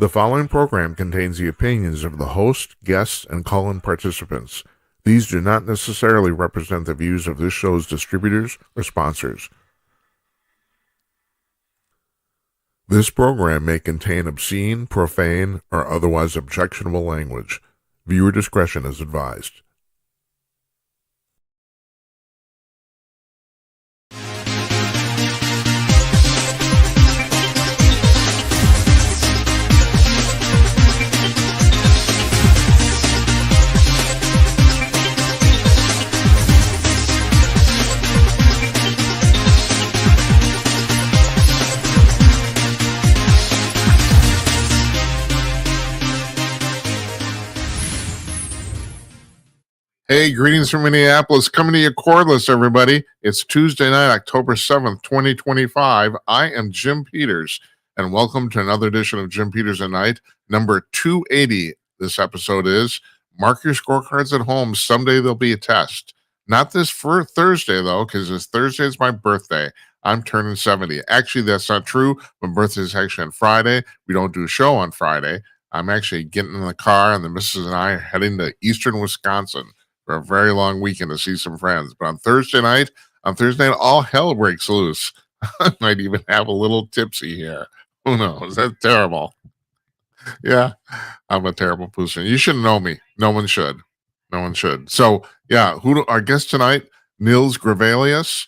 The following program contains the opinions of the host, guests, and call-in participants. These do not necessarily represent the views of this show's distributors or sponsors. This program may contain obscene, profane, or otherwise objectionable language. Viewer discretion is advised. Hey, greetings from Minneapolis. Coming to you cordless, everybody. It's Tuesday night, October 7th, 2025. I am Jim Peters, and welcome to another edition of Jim Peters at Night, number 280. This episode is Mark Your Scorecards at Home. Someday there'll be a test. Not this for Thursday, though, because this Thursday is my birthday. I'm turning 70. Actually, that's not true. My birthday is actually on Friday. We don't do a show on Friday. I'm actually getting in the car, and the missus and I are heading to eastern Wisconsin for a very long weekend to see some friends. But on Thursday night, all hell breaks loose. I might even have a little tipsy here. Who knows? That's terrible. Yeah, I'm a terrible person. You shouldn't know me. No one should. No one should. So, yeah, our guest tonight, Nils Grevillius.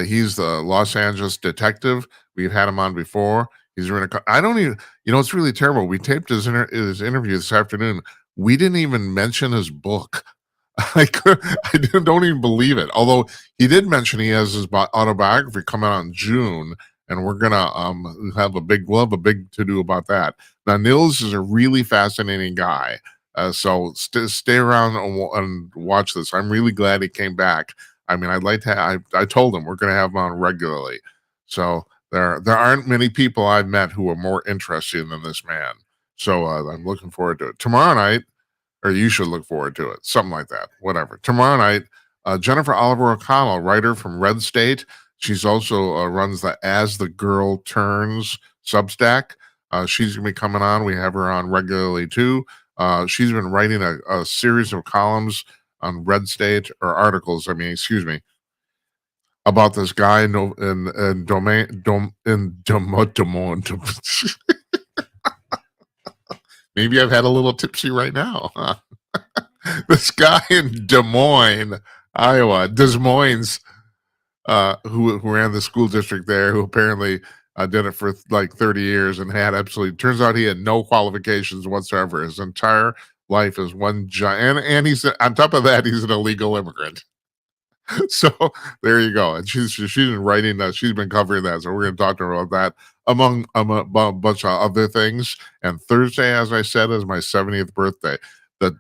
He's the Los Angeles detective. We've had him on before. He's running. I don't even. It's really terrible. We taped his interview this afternoon. We didn't even mention his book. I don't even believe it. Although he did mention he has his autobiography coming out in June, and we're gonna have a big to do about that. Now, Nils is a really fascinating guy, so stay around and watch this. I'm really glad he came back. I mean, I'd like to. I told him we're gonna have him on regularly. So there aren't many people I've met who are more interesting than this man. So I'm looking forward to it. Tomorrow night. Or you should look forward to it. Something like that. Whatever. Tomorrow night, Jennifer Oliver O'Connell, writer from Red State. She's also runs the As the Girl Turns Substack. She's going to be coming on. We have her on regularly, too. She's been writing a series of columns on Red State, or articles, about this guy in Maybe I've had a little tipsy right now. Huh? This guy in Des Moines, Iowa, who ran the school district there, who apparently did it for like 30 years and turns out he had no qualifications whatsoever. His entire life is one giant, and he's on top of that, he's an illegal immigrant. So there you go. And she's been writing that. She's been covering that. So we're going to talk to her about that among a bunch of other things. And Thursday, as I said, is my 70th birthday. The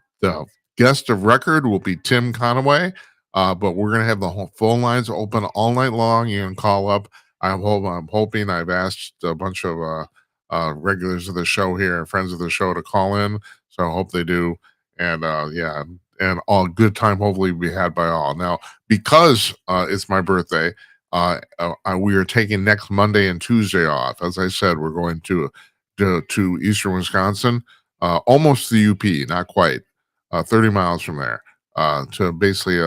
guest of record will be Tim Conaway, but we're going to have the phone lines open all night long. You can call up. I'm hoping. I've asked a bunch of regulars of the show here, friends of the show, to call in. So I hope they do. And yeah. And all good time hopefully be had by all. Now, because it's my birthday, we are taking next Monday and Tuesday off. As I said, we're going to eastern Wisconsin, almost the UP, not quite, 30 miles from there, to basically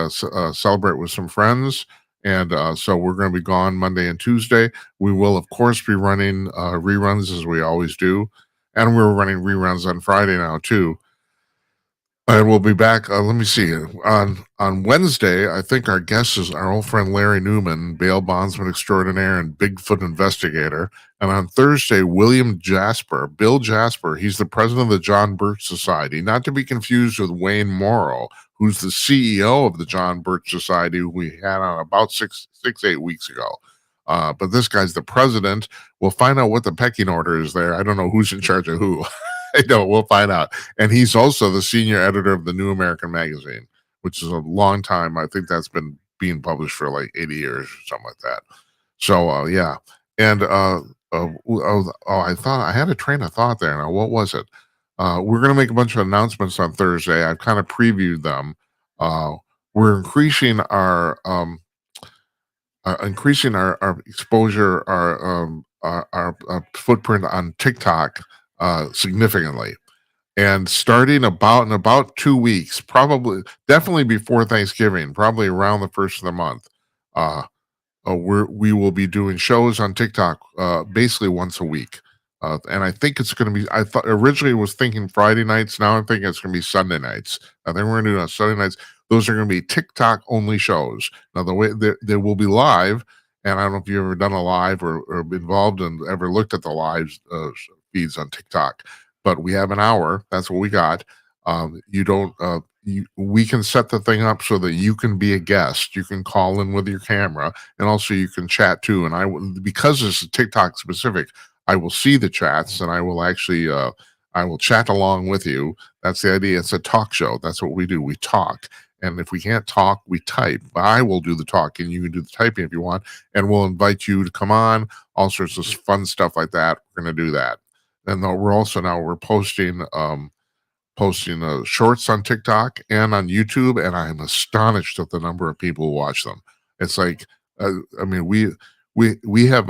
celebrate with some friends. And so we're going to be gone Monday and Tuesday. We will, of course, be running reruns as we always do. And we're running reruns on Friday now, too. And we'll be back. Let me see. On Wednesday, I think our guest is our old friend Larry Newman, bail bondsman extraordinaire and Bigfoot investigator. And on Thursday, Bill Jasper. He's the president of the John Birch Society, not to be confused with Wayne Morrow, who's the CEO of the John Birch Society, who we had on about 8 weeks ago. But this guy's the president. We'll find out what the pecking order is there. I don't know who's in charge of who. I know, we'll find out. And he's also the senior editor of the New American Magazine, which is a long time. I think that's been being published for like 80 years or something like that. So, yeah. And I thought I had a train of thought there. Now, what was it? We're going to make a bunch of announcements on Thursday. I've kind of previewed them. We're increasing our exposure, our footprint on TikTok. significantly. And starting in about 2 weeks, probably definitely before Thanksgiving, probably around the first of the month, uh, we will be doing shows on TikTok basically once a week. And I think it's going to be, I thought originally was thinking Friday nights. Now I'm thinking it's going to be Sunday nights. I think we're going to do it on Sunday nights. Those are going to be TikTok only shows. Now, the way they will be live, and I don't know if you've ever done a live or been involved and ever looked at the lives feeds on TikTok, but we have an hour. That's what we got. You don't, we can set the thing up so that you can be a guest. You can call in with your camera, and also you can chat too. And I will, because this is TikTok specific, I will see the chats, and I will actually I will chat along with you. That's the idea. It's a talk show. That's what we do. We talk. And if we can't talk, we type. I will do the talking. You can do the typing if you want. And we'll invite you to come on. All sorts of fun stuff like that. We're going to do that. And we're also now we're posting shorts on TikTok and on YouTube, and I'm astonished at the number of people who watch them. It's like, I mean, we have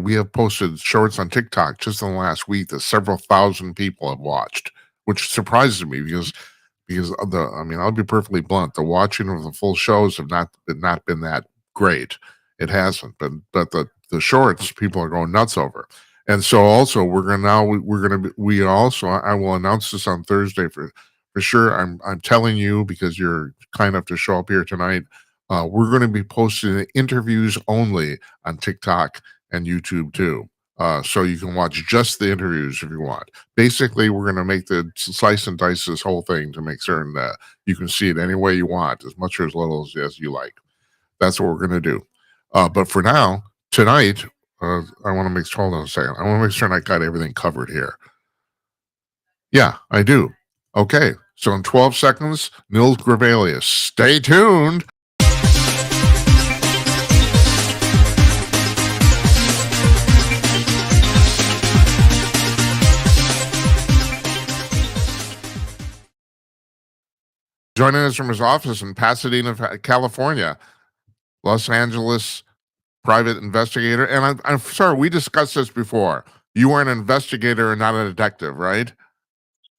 we have posted shorts on TikTok just in the last week that several thousand people have watched, which surprises me because of I mean, I'll be perfectly blunt. The watching of the full shows have not been that great. It hasn't, but the shorts people are going nuts over. And so also we also I will announce this on Thursday for sure. I'm telling you because you're kind enough to show up here tonight. We're going to be posting interviews only on TikTok and YouTube too. So you can watch just the interviews if you want. Basically, we're going to make the slice and dice this whole thing to make certain that you can see it any way you want, as much or as little as you like. That's what we're going to do. But for now, tonight, I want to make sure. Hold on a second. I want to make sure I got everything covered here. Yeah, I do. Okay. So in 12 seconds, Nils Grevillius. Stay tuned. Joining us from his office in Pasadena, California, Los Angeles private investigator. And I'm sorry, we discussed this before. You are an investigator and not a detective, right?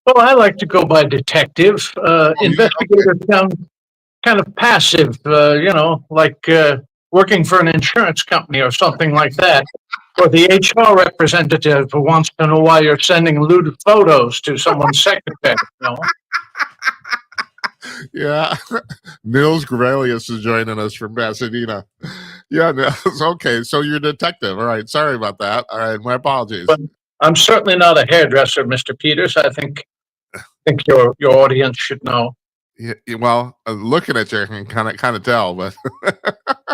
Well, I like to go by detective. Investigator sounds kind of passive, like working for an insurance company or something like that. Or the HR representative who wants to know why you're sending lewd photos to someone's secretary. Yeah. Nils Grevillius is joining us from Pasadena. Yeah, Nils. Okay, so you're a detective. All right, sorry about that. All right, my apologies. But I'm certainly not a hairdresser, Mr. Peters. I think your audience should know. Yeah, well, looking at you, I can kind of tell, but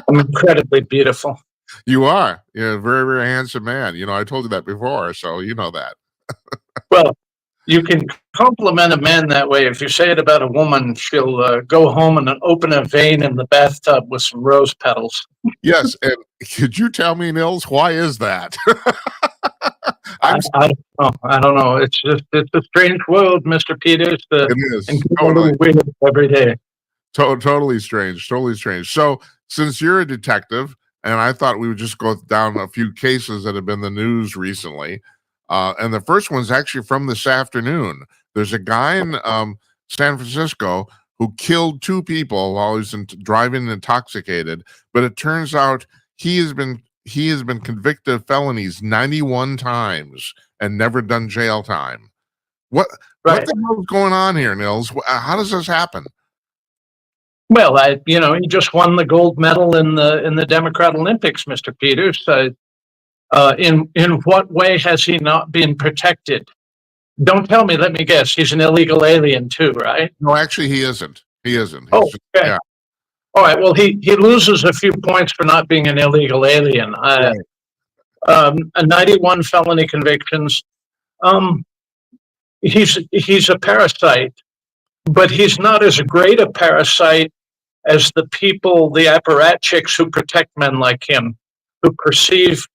I'm incredibly beautiful. You are. You're a very, very handsome man. I told you that before, so you know that. Well, you can compliment a man that way. If you say it about a woman, she'll go home and open a vein in the bathtub with some rose petals. Yes, and could you tell me, Nils, why is that? I don't know. It's a strange world, Mr. Peters. It is totally weird every day. Totally strange. Totally strange. So, since you're a detective, and I thought we would just go down a few cases that have been in the news recently. And the first one's actually from this afternoon. There's a guy in San Francisco who killed two people while he was driving intoxicated. But it turns out he has been convicted of felonies 91 times and never done jail time. What the hell is going on here, Nils? How does this happen? Well, he just won the gold medal in the Democrat Olympics, Mr. Peters. In what way has he not been protected? Don't tell me. Let me guess. He's an illegal alien too, right? No, actually, he isn't. He isn't. Okay. Yeah. All right. Well, he loses a few points for not being an illegal alien. Right. 91 felony convictions. He's a parasite, but he's not as great a parasite as the apparatchiks who protect men like him, who perceive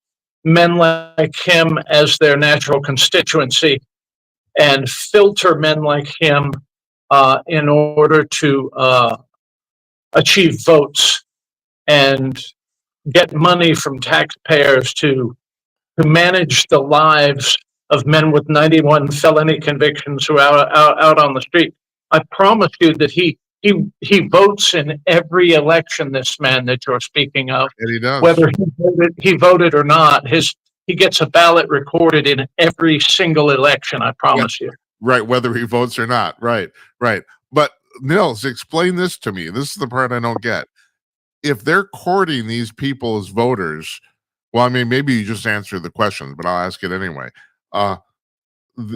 men like him as their natural constituency and filter men like him in order to achieve votes and get money from taxpayers to to manage the lives of men with 91 felony convictions who are out on the street. I promise you that he votes in every election, this man that you're speaking of. And he does. Whether he voted or not, he gets a ballot recorded in every single election, I promise you. Right, whether he votes or not. Right. But Nils, explain this to me. This is the part I don't get. If they're courting these people as voters, well, I mean, maybe you just answer the question, but I'll ask it anyway.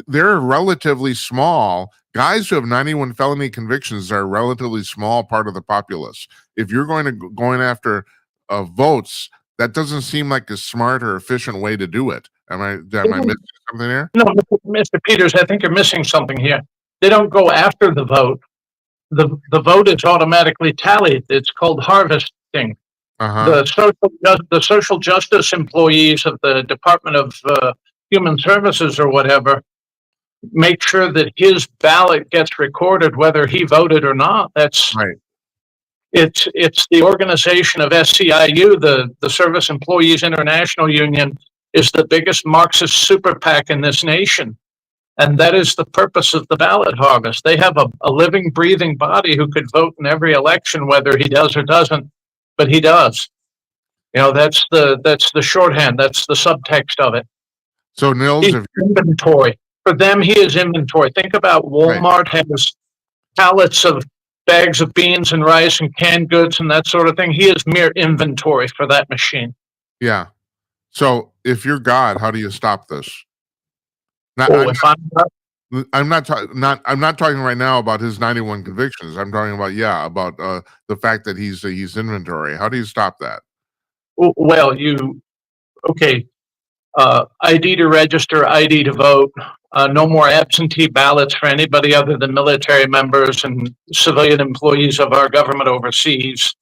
They're relatively small. Guys who have 91 felony convictions are a relatively small part of the populace. If you're going after votes, that doesn't seem like a smart or efficient way to do it. Am I missing something there? No, Mr. Peters, I think you're missing something here. They don't go after the vote. The vote is automatically tallied. It's called harvesting. The social justice employees of the Department of Human Services or whatever make sure that his ballot gets recorded whether he voted or not. That's right. It's the organization of SCIU, the Service Employees International Union, is the biggest Marxist super PAC in this nation. And that is the purpose of the ballot harvest. They have a living, breathing body who could vote in every election, whether he does or doesn't, but he does. You know, that's the shorthand. That's the subtext of it. So Nils, he's inventory. For them, he is inventory. Think about Walmart has pallets of bags of beans and rice and canned goods and that sort of thing. He is mere inventory for that machine. Yeah. So if you're God, how do you stop this? I'm not talking right now about his 91 convictions. I'm talking about the fact that he's inventory. How do you stop that? Well, ID to register, ID to vote. No more absentee ballots for anybody other than military members and civilian employees of our government overseas.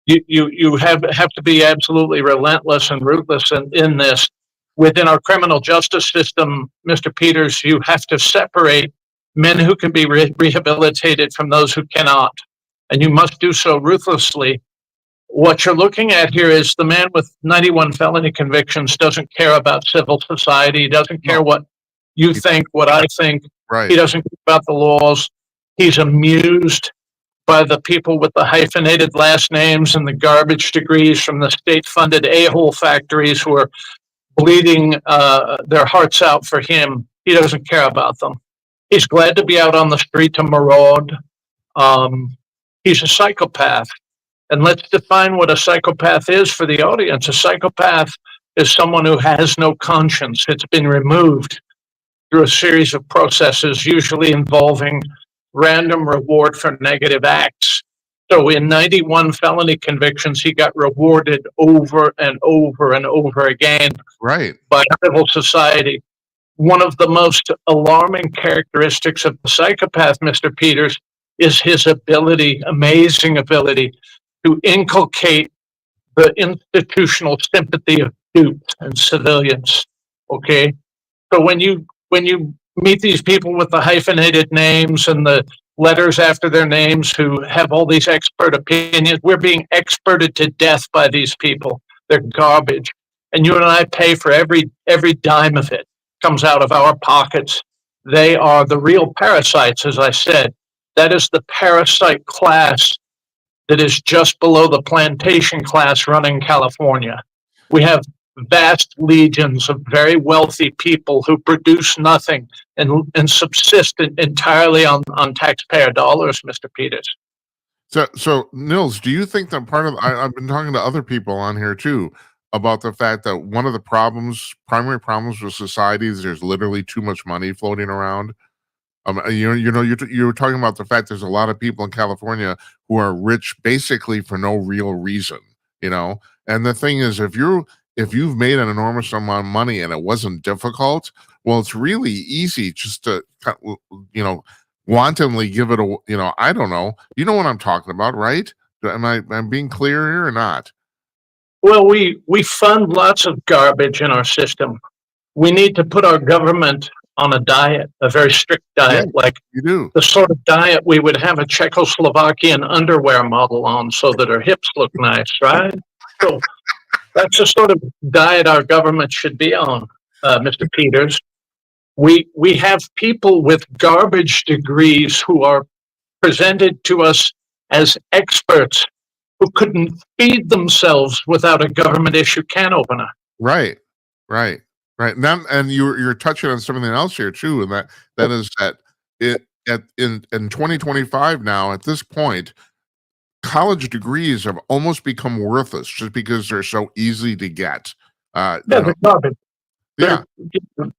You have to be absolutely relentless and ruthless in this. Within our criminal justice system, Mr. Peters, you have to separate men who can be rehabilitated from those who cannot, and you must do so ruthlessly. What you're looking at here is the man with 91 felony convictions doesn't care about civil society. He doesn't care what you think, what I think. Right. He doesn't care about the laws. He's amused by the people with the hyphenated last names and the garbage degrees from the state-funded a-hole factories who are bleeding their hearts out for him. He doesn't care about them. He's glad to be out on the street to maraud. He's a psychopath. And let's define what a psychopath is for the audience. A psychopath is someone who has no conscience. It's been removed through a series of processes, usually involving random reward for negative acts. So in 91 felony convictions, he got rewarded over and over and over again by civil society. One of the most alarming characteristics of the psychopath, Mr. Peters, is his ability, amazing ability, to inculcate the institutional sympathy of dupes and civilians. Okay? So when you meet these people with the hyphenated names and the letters after their names who have all these expert opinions, we're being experted to death by these people. They're garbage. And you and I pay for every dime of it. Comes out of our pockets. They are the real parasites, as I said. That is the parasite class that is just below the plantation class running California. We have vast legions of very wealthy people who produce nothing and subsist entirely on taxpayer dollars, Mr. Peters. So Nils, do you think that part of I've been talking to other people on here too about the fact that one of the primary problems with society is there's literally too much money floating around. You were talking about the fact there's a lot of people in California who are rich basically for no real reason, And the thing is, if you've made an enormous amount of money and it wasn't difficult, well, it's really easy just to, wantonly give it a, I don't know. You know what I'm talking about, right? Am I being clear here or not? Well, we fund lots of garbage in our system. We need to put our government on a diet, a very strict diet, like you do. The sort of diet we would have a Czechoslovakian underwear model on so that her hips look nice, right? So That's the sort of diet our government should be on, Mr. Peters. We have people with garbage degrees who are presented to us as experts who couldn't feed themselves without a government issue can opener. Right, right, right. Now, and you're touching on something else here too, and that is that it at in 2025 now at this point, college degrees have almost become worthless just because they're so easy to get. You Yeah, know, the garbage. yeah, They're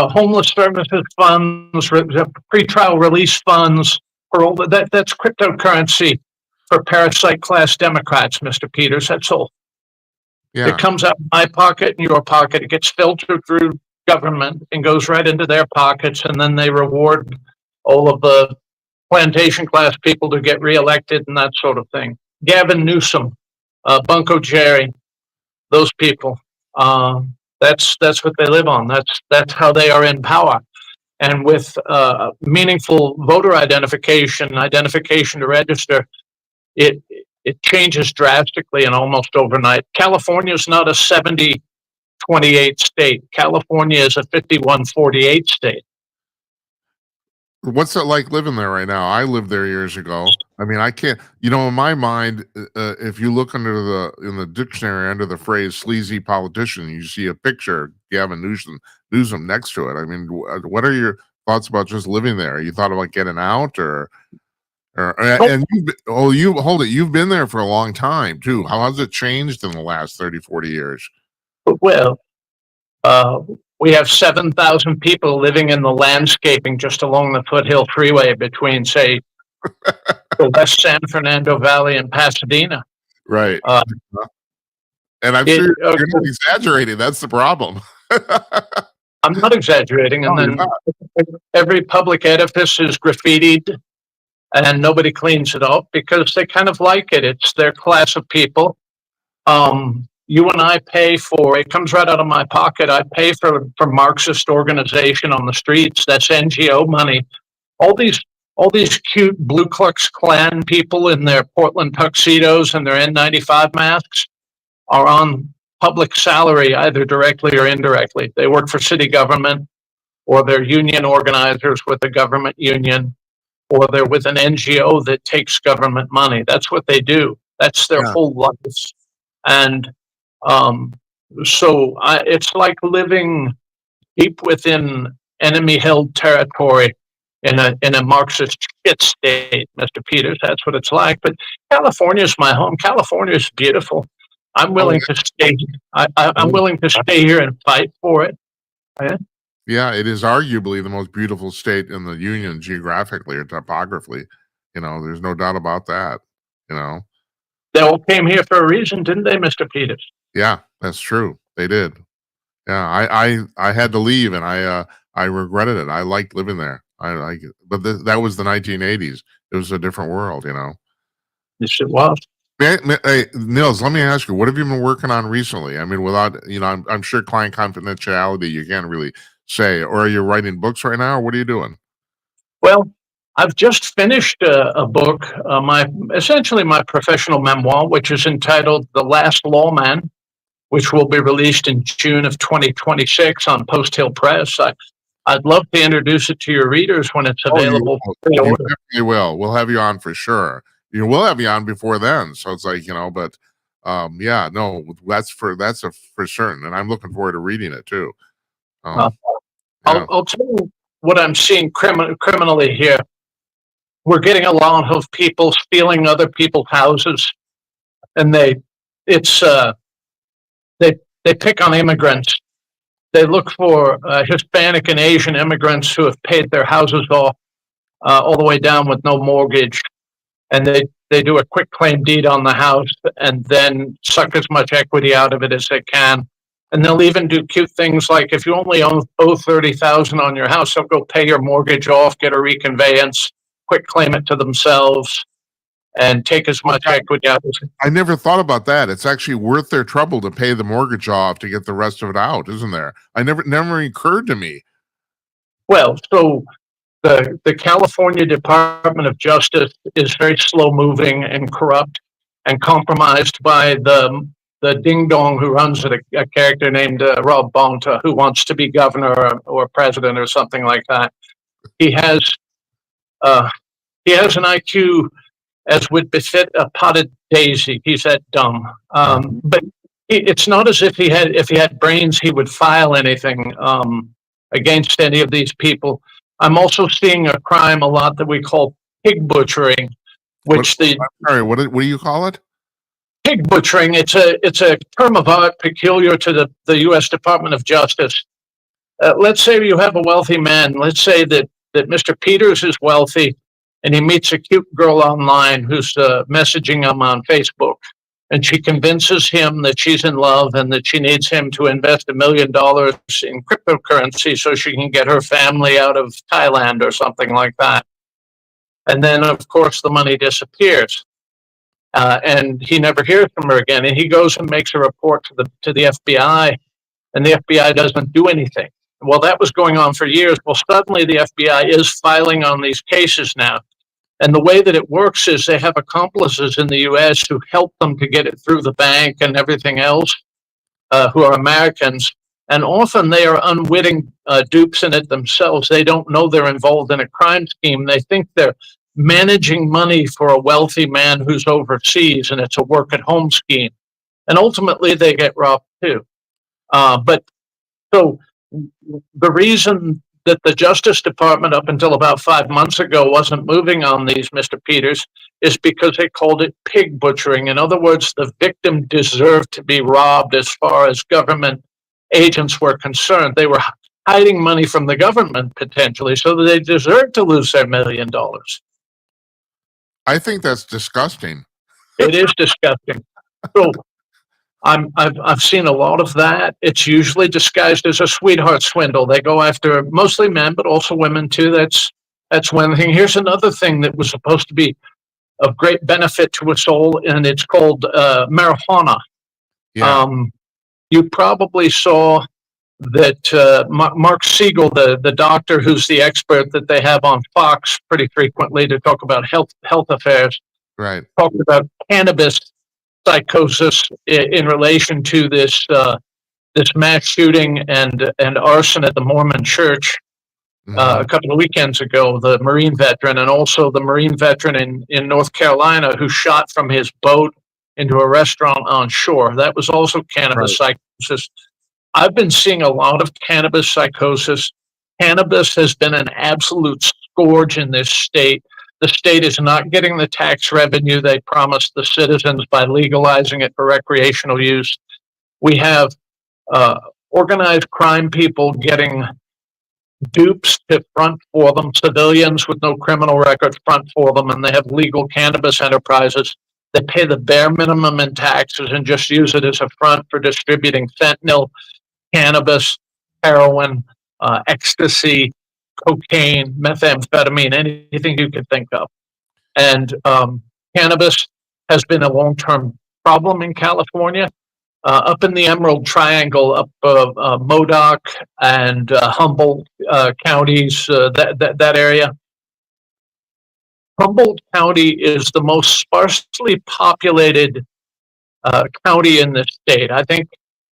homeless services funds, pretrial release funds, for all that's cryptocurrency for parasite class Democrats, Mr. Peters. That's all. It yeah. comes out of my pocket and your pocket. It gets filtered through government and goes right into their pockets, and then they reward all of the plantation class people to get reelected and that sort of thing. Gavin Newsom, Bunko Jerry, those people. That's what they live on. That's how they are in power. And with meaningful voter identification to register, it it changes drastically and almost overnight. California is not a 70-28 state. California is a 51-48 state. What's it like living there right now? I lived there years ago. I mean, I can't. In my mind, if you look in the dictionary under the phrase "sleazy politician," you see a picture of Gavin Newsom next to it. I mean, what are your thoughts about just living there? You thought about getting out, and you hold it. You've been there for a long time too. How has it changed in the last 30, 40 years? Well, we have 7,000 people living in the landscaping just along the Foothill Freeway between, say, the West San Fernando Valley and Pasadena. Right. Uh, And I'm sure you're not exaggerating. That's the problem. I'm not exaggerating. And then every public edifice is graffitied and nobody cleans it up because they kind of like it. It's their class of people. You and I pay for, it comes right out of my pocket. I pay for Marxist organization on the streets. That's NGO money. All these cute Blue Klux Klan people in their Portland tuxedos and their N95 masks are on public salary, either directly or indirectly. They work for city government, or they're union organizers with a government union, or they're with an NGO that takes government money. That's what they do. That's their whole lives. And it's like living deep within enemy-held territory in a Marxist shit state, Mr. Peters. That's what it's like. But California is my home. California is beautiful. I'm willing to stay. I'm willing to stay here and fight for it. Yeah, it is arguably the most beautiful state in the union geographically or topographically. There's no doubt about that. They all came here for a reason, didn't they, Mr. Peters? Yeah, that's true. They did. Yeah, I had to leave, and I regretted it. I liked living there. I like it, but that was the 1980s. It was a different world. Yes, it was. Hey, Nils, let me ask you, what have you been working on recently? I mean, without, I'm sure client confidentiality, you can't really say, or are you writing books right now, or what are you doing? Well, I've just finished a book, essentially my professional memoir, which is entitled The Last Lawman, which will be released in June of 2026 on Post Hill Press. I'd love to introduce it to your readers when it's available. You definitely will. We'll have you on for sure. We'll have you on before then. So it's like, but yeah, no, that's for certain. And I'm looking forward to reading it too. Yeah. I'll tell you what I'm seeing criminally here. We're getting a lot of people stealing other people's houses, and they pick on immigrants. They look for Hispanic and Asian immigrants who have paid their houses off all the way down with no mortgage, and they do a quick claim deed on the house and then suck as much equity out of it as they can. And they'll even do cute things like, if you only owe $30,000 on your house, they'll go pay your mortgage off, get a reconveyance, quick claim it to themselves, and take as much equity out as. I never thought about that. It's actually worth their trouble to pay the mortgage off to get the rest of it out, isn't there? Never occurred to me. Well, so the California Department of Justice is very slow moving and corrupt and compromised by the the ding dong who runs it, a character named Rob Bonta, who wants to be governor or president or something like that. He has uh, he has an IQ as would befit a potted daisy. He's that dumb. But it's not as if he had brains, he would file anything against any of these people. I'm also seeing a crime a lot that we call pig butchering, which what do you call it? Pig butchering. It's a term of art peculiar to the U.S. Department of Justice. Let's say you have a wealthy man. Let's say that Mr. Peters is wealthy, and he meets a cute girl online who's messaging him on Facebook, and she convinces him that she's in love and that she needs him to invest $1 million in cryptocurrency so she can get her family out of Thailand or something like that. And then, of course, the money disappears. And he never hears from her again. And he goes and makes a report to the FBI, and the FBI doesn't do anything. Well, that was going on for years. Well, suddenly the FBI is filing on these cases now. And the way that it works is they have accomplices in the U.S. who help them to get it through the bank and everything else, who are Americans. And often they are unwitting dupes in it themselves. They don't know they're involved in a crime scheme. They think they're managing money for a wealthy man who's overseas, and it's a work-at-home scheme. And ultimately, they get robbed too. But so the reason that the Justice Department, up until about 5 months ago, wasn't moving on these, Mr. Peters, is because they called it pig butchering. In other words, the victim deserved to be robbed as far as government agents were concerned. They were hiding money from the government, potentially, so that they deserved to lose their $1 million. I think that's disgusting. It is disgusting. So I've seen a lot of that. It's usually disguised as a sweetheart swindle. They go after mostly men, but also women too. That's one thing. Here's another thing that was supposed to be of great benefit to us all, and it's called marijuana. Yeah. You probably saw that Mark Siegel, the doctor who's the expert that they have on Fox pretty frequently to talk about health affairs, Right. talked about cannabis psychosis in relation to this mass shooting and arson at the Mormon church a couple of weekends ago. The Marine veteran, and also the Marine veteran in North Carolina who shot from his boat into a restaurant on shore. That was also cannabis psychosis. I've been seeing a lot of cannabis psychosis. Cannabis has been an absolute scourge in this state. The state is not getting the tax revenue they promised the citizens by legalizing it for recreational use. We have organized crime people getting dupes to front for them, civilians with no criminal records front for them, and they have legal cannabis enterprises that pay the bare minimum in taxes and just use it as a front for distributing fentanyl, cannabis, heroin, ecstasy, cocaine, methamphetamine, anything you could think of. And cannabis has been a long-term problem in California. Up in the Emerald Triangle, up Modoc and Humboldt counties, that area. Humboldt County is the most sparsely populated county in the state. I think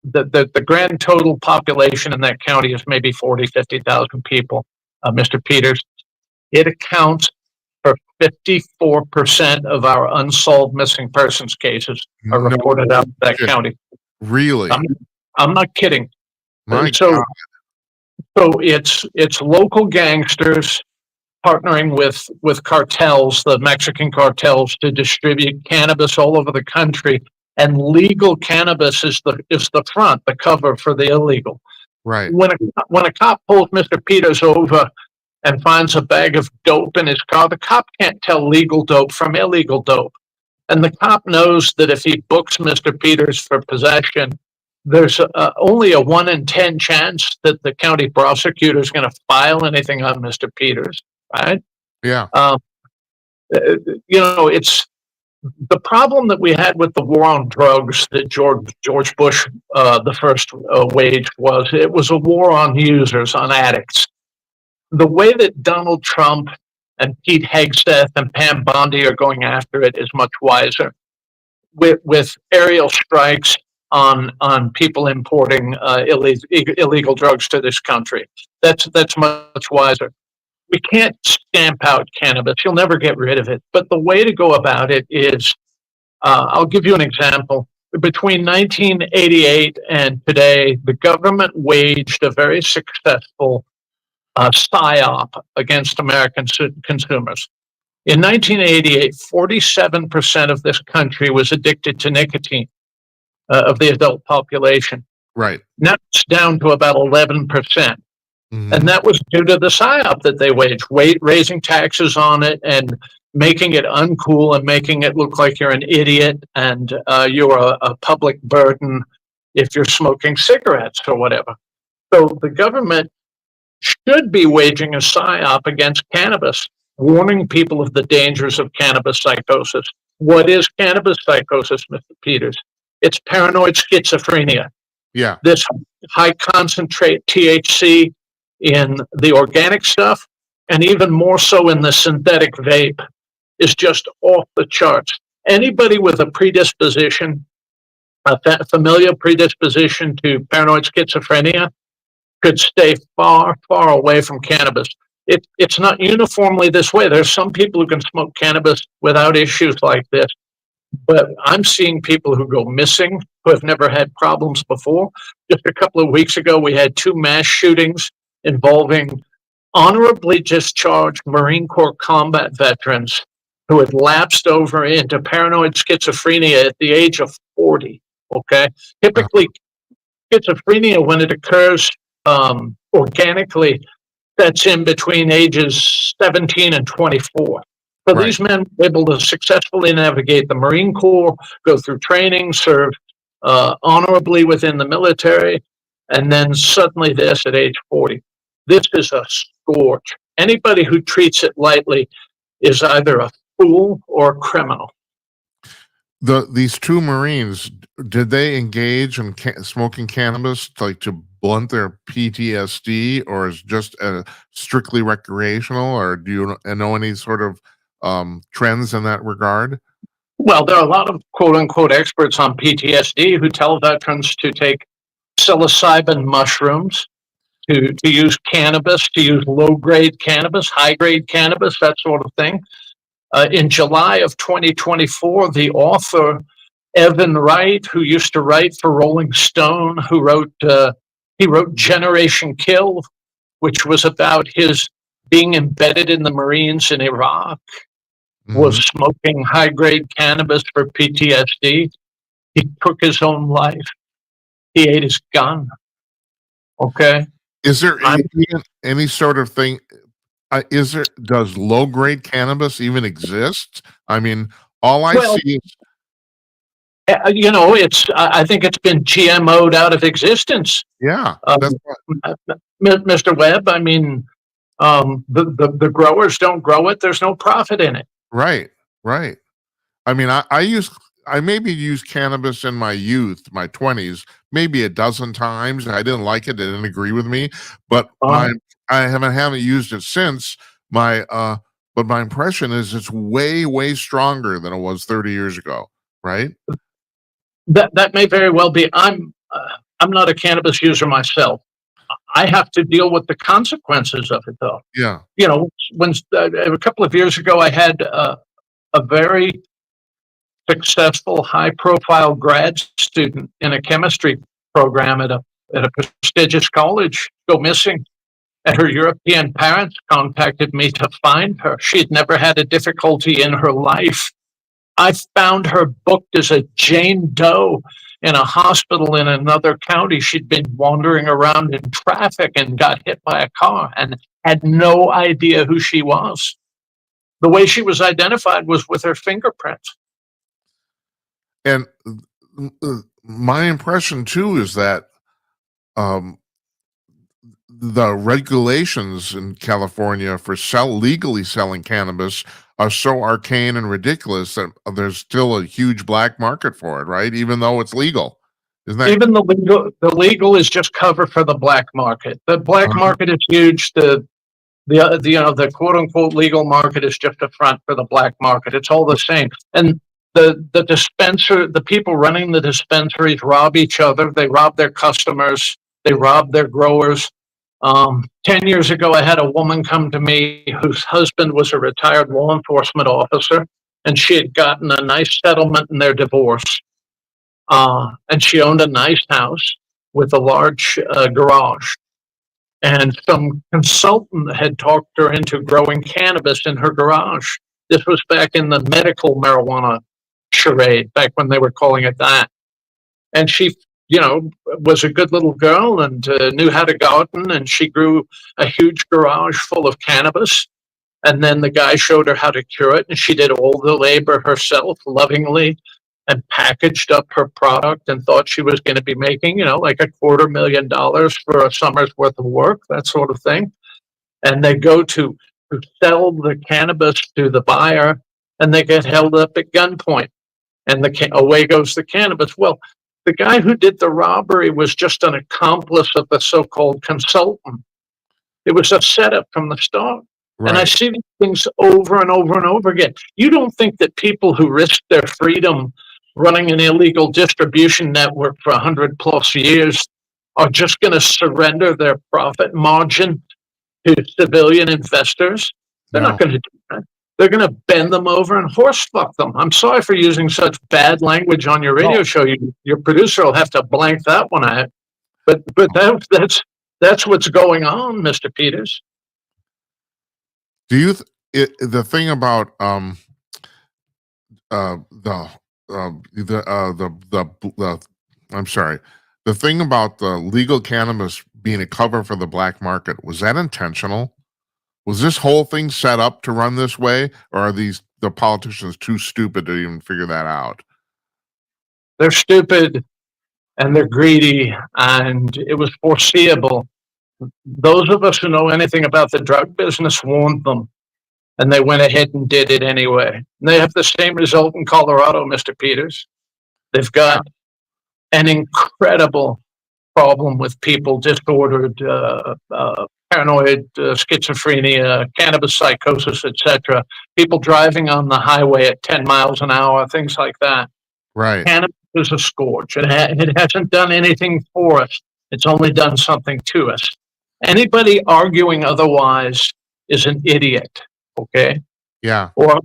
the grand total population in that county is maybe 50,000 people, Mr. Peters. It accounts for 54% of our unsolved missing persons cases are reported out of that county. Really? I'm not kidding. My so, God. So it's local gangsters partnering with cartels, the Mexican cartels, to distribute cannabis all over the country. And legal cannabis is the front, the cover for the illegal. Right. When a cop pulls Mr. Peters over and finds a bag of dope in his car, the cop can't tell legal dope from illegal dope. And the cop knows that if he books Mr. Peters for possession, there's only a 1 in 10 chance that the county prosecutor is going to file anything on Mr. Peters, right? Yeah. It's the problem that we had with the war on drugs that George Bush, the first waged, it was a war on users, on addicts. The way that Donald Trump and Pete Hegseth and Pam Bondi are going after it is much wiser. With aerial strikes, on people importing illegal drugs to this country. That's much wiser. We can't stamp out cannabis. You'll never get rid of it. But the way to go about it is, I'll give you an example. Between 1988 and today, the government waged a very successful psyop against American consumers. In 1988, 47% of this country was addicted to nicotine of the adult population. Right. Now it's down to about 11%. Mm-hmm. And that was due to the psyop that they waged, raising taxes on it and making it uncool and making it look like you're an idiot and you're a public burden if you're smoking cigarettes or whatever. So the government should be waging a psyop against cannabis, warning people of the dangers of cannabis psychosis. What is cannabis psychosis, Mr. Peters? It's paranoid schizophrenia. Yeah. This high concentrate THC in the organic stuff, and even more so in the synthetic vape, is just off the charts. Anybody with a predisposition, a familial predisposition to paranoid schizophrenia, could stay far, far away from cannabis. It's not uniformly this way. There's some people who can smoke cannabis without issues like this, but I'm seeing people who go missing who have never had problems before. Just a couple of weeks ago, we had 2 mass shootings involving honorably discharged Marine Corps combat veterans who had lapsed over into paranoid schizophrenia at the age of 40. Okay. Typically, schizophrenia, when it occurs organically, that's in between ages 17 and 24. So Right. these men were able to successfully navigate the Marine Corps, go through training, serve honorably within the military, and then suddenly this at age 40. This is a scourge. Anybody who treats it lightly is either a fool or a criminal. These 2 Marines, did they engage in smoking cannabis to blunt their PTSD, or is just strictly recreational, or do you know any sort of trends in that regard? Well, there are a lot of quote unquote experts on PTSD who tell veterans to take psilocybin mushrooms, to use cannabis, to use low grade cannabis, high grade cannabis, that sort of thing. In July of 2024, the author Evan Wright, who used to write for Rolling Stone, who wrote Generation Kill, which was about his being embedded in the Marines in Iraq, was smoking high-grade cannabis for PTSD. He took his own life. He ate his gun. Okay. Is there any sort of thing? Does low grade cannabis even exist? I mean, all I see is, I think it's been GMO'd out of existence. yeah. Mr. Webb, I mean, the growers don't grow it. There's no profit in it. Right. I mean, I maybe used cannabis in my youth, my 20s, maybe a dozen times. I didn't like it. It didn't agree with me, but I haven't used it since. But my impression is it's way, way stronger than it was 30 years ago. Right. That may very well be. I'm not a cannabis user myself. I have to deal with the consequences of it, though. Yeah. When a couple of years ago, I had a very successful, high-profile grad student in a chemistry program at a prestigious college go missing, and her European parents contacted me to find her. She had never had a difficulty in her life. I found her booked as a Jane Doe in a hospital in another county. She'd been wandering around in traffic and got hit by a car and had no idea who she was. The way she was identified was with her fingerprints. And my impression too is that the regulations in California for legally selling cannabis are so arcane and ridiculous that there's still a huge black market for it, right? Even though it's legal. Isn't that even the legal is just cover for the black market. The black market is huge. The quote unquote legal market is just a front for the black market. It's all the same. And the dispenser, the people running the dispensaries rob each other. They rob their customers. They rob their growers. 10 years ago, I had a woman come to me whose husband was a retired law enforcement officer, and she had gotten a nice settlement in their divorce. And she owned a nice house with a large garage. And some consultant had talked her into growing cannabis in her garage. This was back in the medical marijuana charade, back when they were calling it that. And she, was a good little girl and knew how to garden, and she grew a huge garage full of cannabis. And then the guy showed her how to cure it, and she did all the labor herself lovingly and packaged up her product and thought she was going to be making, like $250,000 for a summer's worth of work, that sort of thing. And they go to sell the cannabis to the buyer, and they get held up at gunpoint, and away goes the cannabis. Well, the guy who did the robbery was just an accomplice of the so-called consultant. It was a setup from the start. And I Right. see these things over and over and over again. You don't think that people who risk their freedom running an illegal distribution network for 100+ years are just going to surrender their profit margin to civilian investors? They're not No. going to do that. They're going to bend them over and horse fuck them. I'm sorry for using such bad language on your radio No. show. Your producer will have to blank that one out. But that's what's going on, Mr. Peters. Do you the thing about the I'm sorry, the thing about the legal cannabis being a cover for the black market, was that intentional? Was this whole thing set up to run this way, or are the politicians too stupid to even figure that out? They're stupid and they're greedy, and it was foreseeable. Those of us who know anything about the drug business warned them, and they went ahead and did it anyway. And they have the same result in Colorado, Mr. Peters. They've Yeah. got an incredible problem with people disordered, paranoid, schizophrenia, cannabis psychosis, etc. People driving on the highway at 10 miles an hour, things like that. Right. Cannabis is a scourge. It hasn't done anything for us. It's only done something to us. Anybody arguing otherwise is an idiot, okay, Yeah. or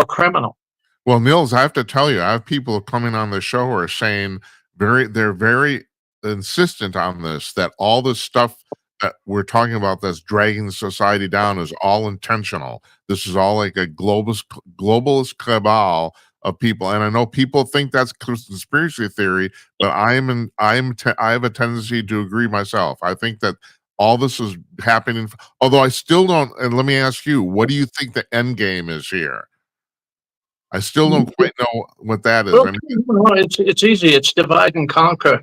a criminal. Well, Nils, I have to tell you, I have people coming on the show who are saying they're very insistent on this, that all this stuff that we're talking about that's dragging society down is all intentional. This is all like a globalist cabal of people. And I know people think that's conspiracy theory, but I have a tendency to agree myself. I think that all this is happening, although I still don't. And let me ask you, what do you think the end game is here? I still don't quite know what that is. Well, I mean, it's easy. It's divide and conquer.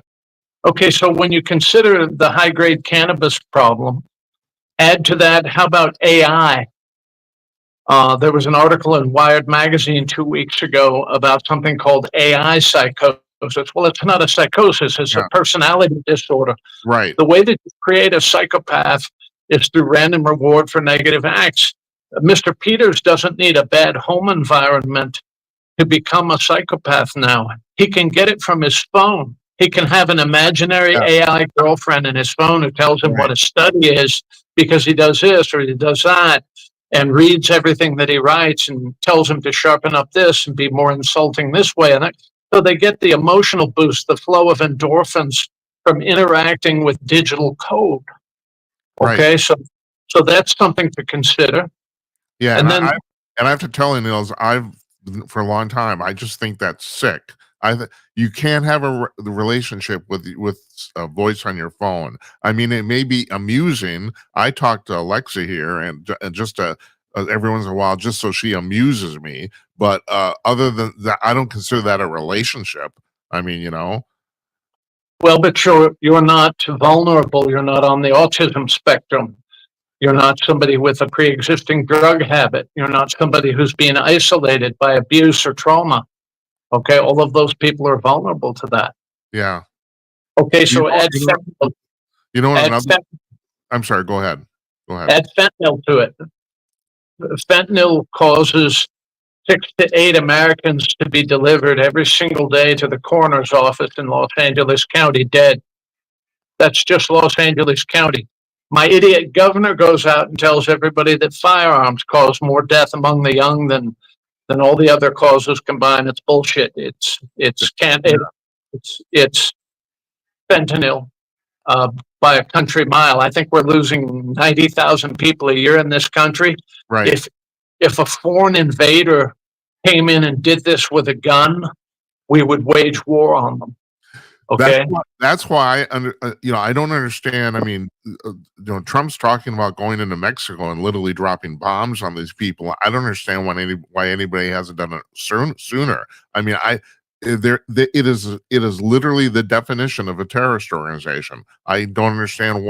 Okay, so when you consider the high grade cannabis problem, add to that, how about AI? There was an article in Wired magazine 2 weeks ago about something called AI psychosis. Well, it's not a psychosis, it's a yeah, personality disorder. right, The way that you create a psychopath is through random reward for negative acts. Mr. Peters doesn't need a bad home environment to become a psychopath now. He can get it from his phone. He can have an imaginary yeah, AI girlfriend in his phone who tells him right, what a study is because he does this or he does that, and reads everything that he writes and tells him to sharpen up this and be more insulting this way and that. So they get the emotional boost, the flow of endorphins from interacting with digital code. right. Okay, so that's something to consider. Yeah, And then, and I have to tell you, Nils, I've for a long time, I just think that's sick. You can't have the relationship with a voice on your phone. I mean, it may be amusing. I talk to Alexa here, and just every once in a while, just so she amuses me. But other than that, I don't consider that a relationship. I mean, well, but you're not vulnerable. You're not on the autism spectrum. You're not somebody with a pre-existing drug habit. You're not somebody who's being isolated by abuse or trauma. Okay, all of those people are vulnerable to that. yeah. Okay, You so know, you know what add, another. fent- I'm sorry. Go ahead. Go ahead. add fentanyl to it. Fentanyl causes 6 to 8 Americans to be delivered every single day to the coroner's office in Los Angeles County dead. That's just Los Angeles County. My idiot governor goes out and tells everybody that firearms cause more death among the young than all the other causes combined. It's bullshit. It's fentanyl by a country mile. I think we're losing 90,000 people a year in this country. Right. If a foreign invader came in and did this with a gun, we would wage war on them. Okay. That's why I don't understand. I mean, Trump's talking about going into Mexico and literally dropping bombs on these people. I don't understand why anybody hasn't done it sooner. I mean, it is literally the definition of a terrorist organization. I don't understand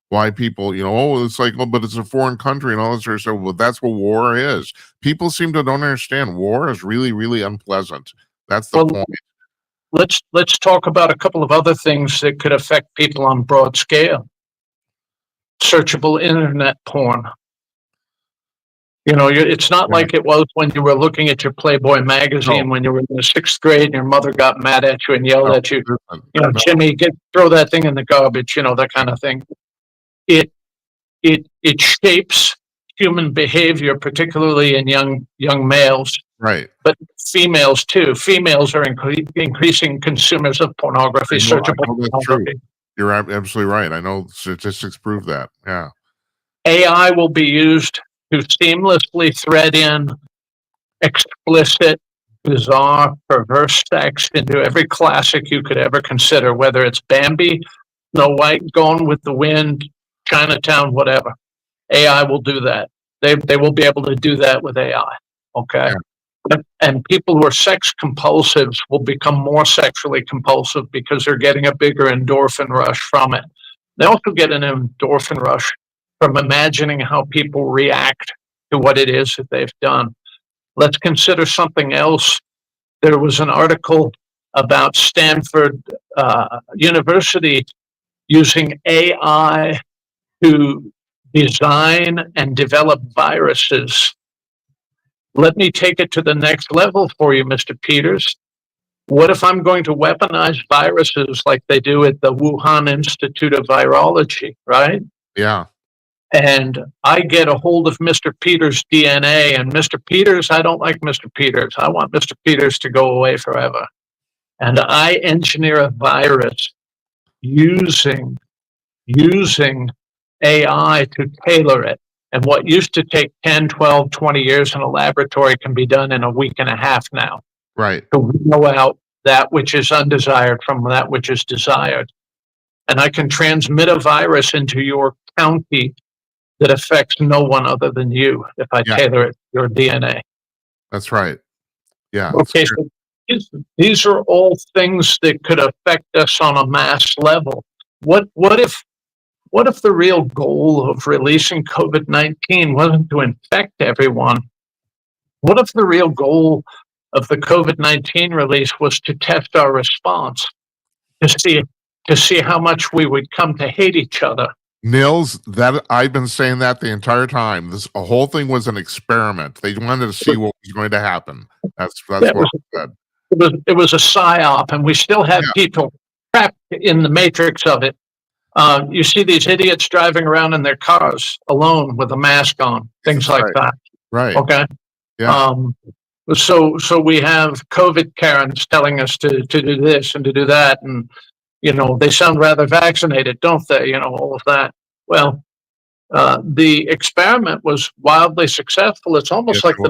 why people, it's like, oh, but it's a foreign country and all this sort of stuff. Well, that's what war is. People seem to don't understand. War is really, really unpleasant. That's the point. Let's talk about a couple of other things that could affect people on broad scale. Searchable internet porn. It's not like it was when you were looking at your Playboy magazine when you were in the 6th grade and your mother got mad at you and yelled at you. Jimmy, throw that thing in the garbage. That kind of thing. It shapes human behavior, particularly in young males. Right. But females too. Females are increasing consumers of pornography, searchable pornography. True. You're absolutely right. I know statistics prove that. Yeah. AI will be used to seamlessly thread in explicit, bizarre, perverse sex into every classic you could ever consider, whether it's Bambi, Snow White, Gone with the Wind, Chinatown, whatever. AI will do that. They will be able to do that with AI. Okay. Yeah. And people who are sex compulsives will become more sexually compulsive because they're getting a bigger endorphin rush from it. They also get an endorphin rush from imagining how people react to what it is that they've done. Let's consider something else. There was an article about Stanford University using AI to design and develop viruses. Let me take it to the next level for you, Mr. Peters. What if I'm going to weaponize viruses like they do at the Wuhan Institute of Virology, right? Yeah. And I get a hold of Mr. Peters' DNA, and Mr. Peters, I don't like Mr. Peters. I want Mr. Peters to go away forever. And I engineer a virus using AI to tailor it. And what used to take 10, 12, 20 years in a laboratory can be done in a week and a half now. Right. To winnow out that which is undesired from that which is desired. And I can transmit a virus into your county that affects no one other than you if I tailor it to your DNA. That's right. Yeah. Okay, so these are all things that could affect us on a mass level. What if the real goal of releasing COVID-19 wasn't to infect everyone? What if the real goal of the COVID-19 release was to test our response, to see how much we would come to hate each other? Nils, that I've been saying that the entire time. This whole thing was an experiment. They wanted to see what was going to happen. That's what I said. It was a psyop, and we still have people trapped in the matrix of it. You see these idiots driving around in their cars alone with a mask on, things like that. Right. Okay. Yeah. So we have COVID Karens telling us to do this and to do that, and they sound rather vaccinated, don't they? All of that. Well, the experiment was wildly successful. It's almost like the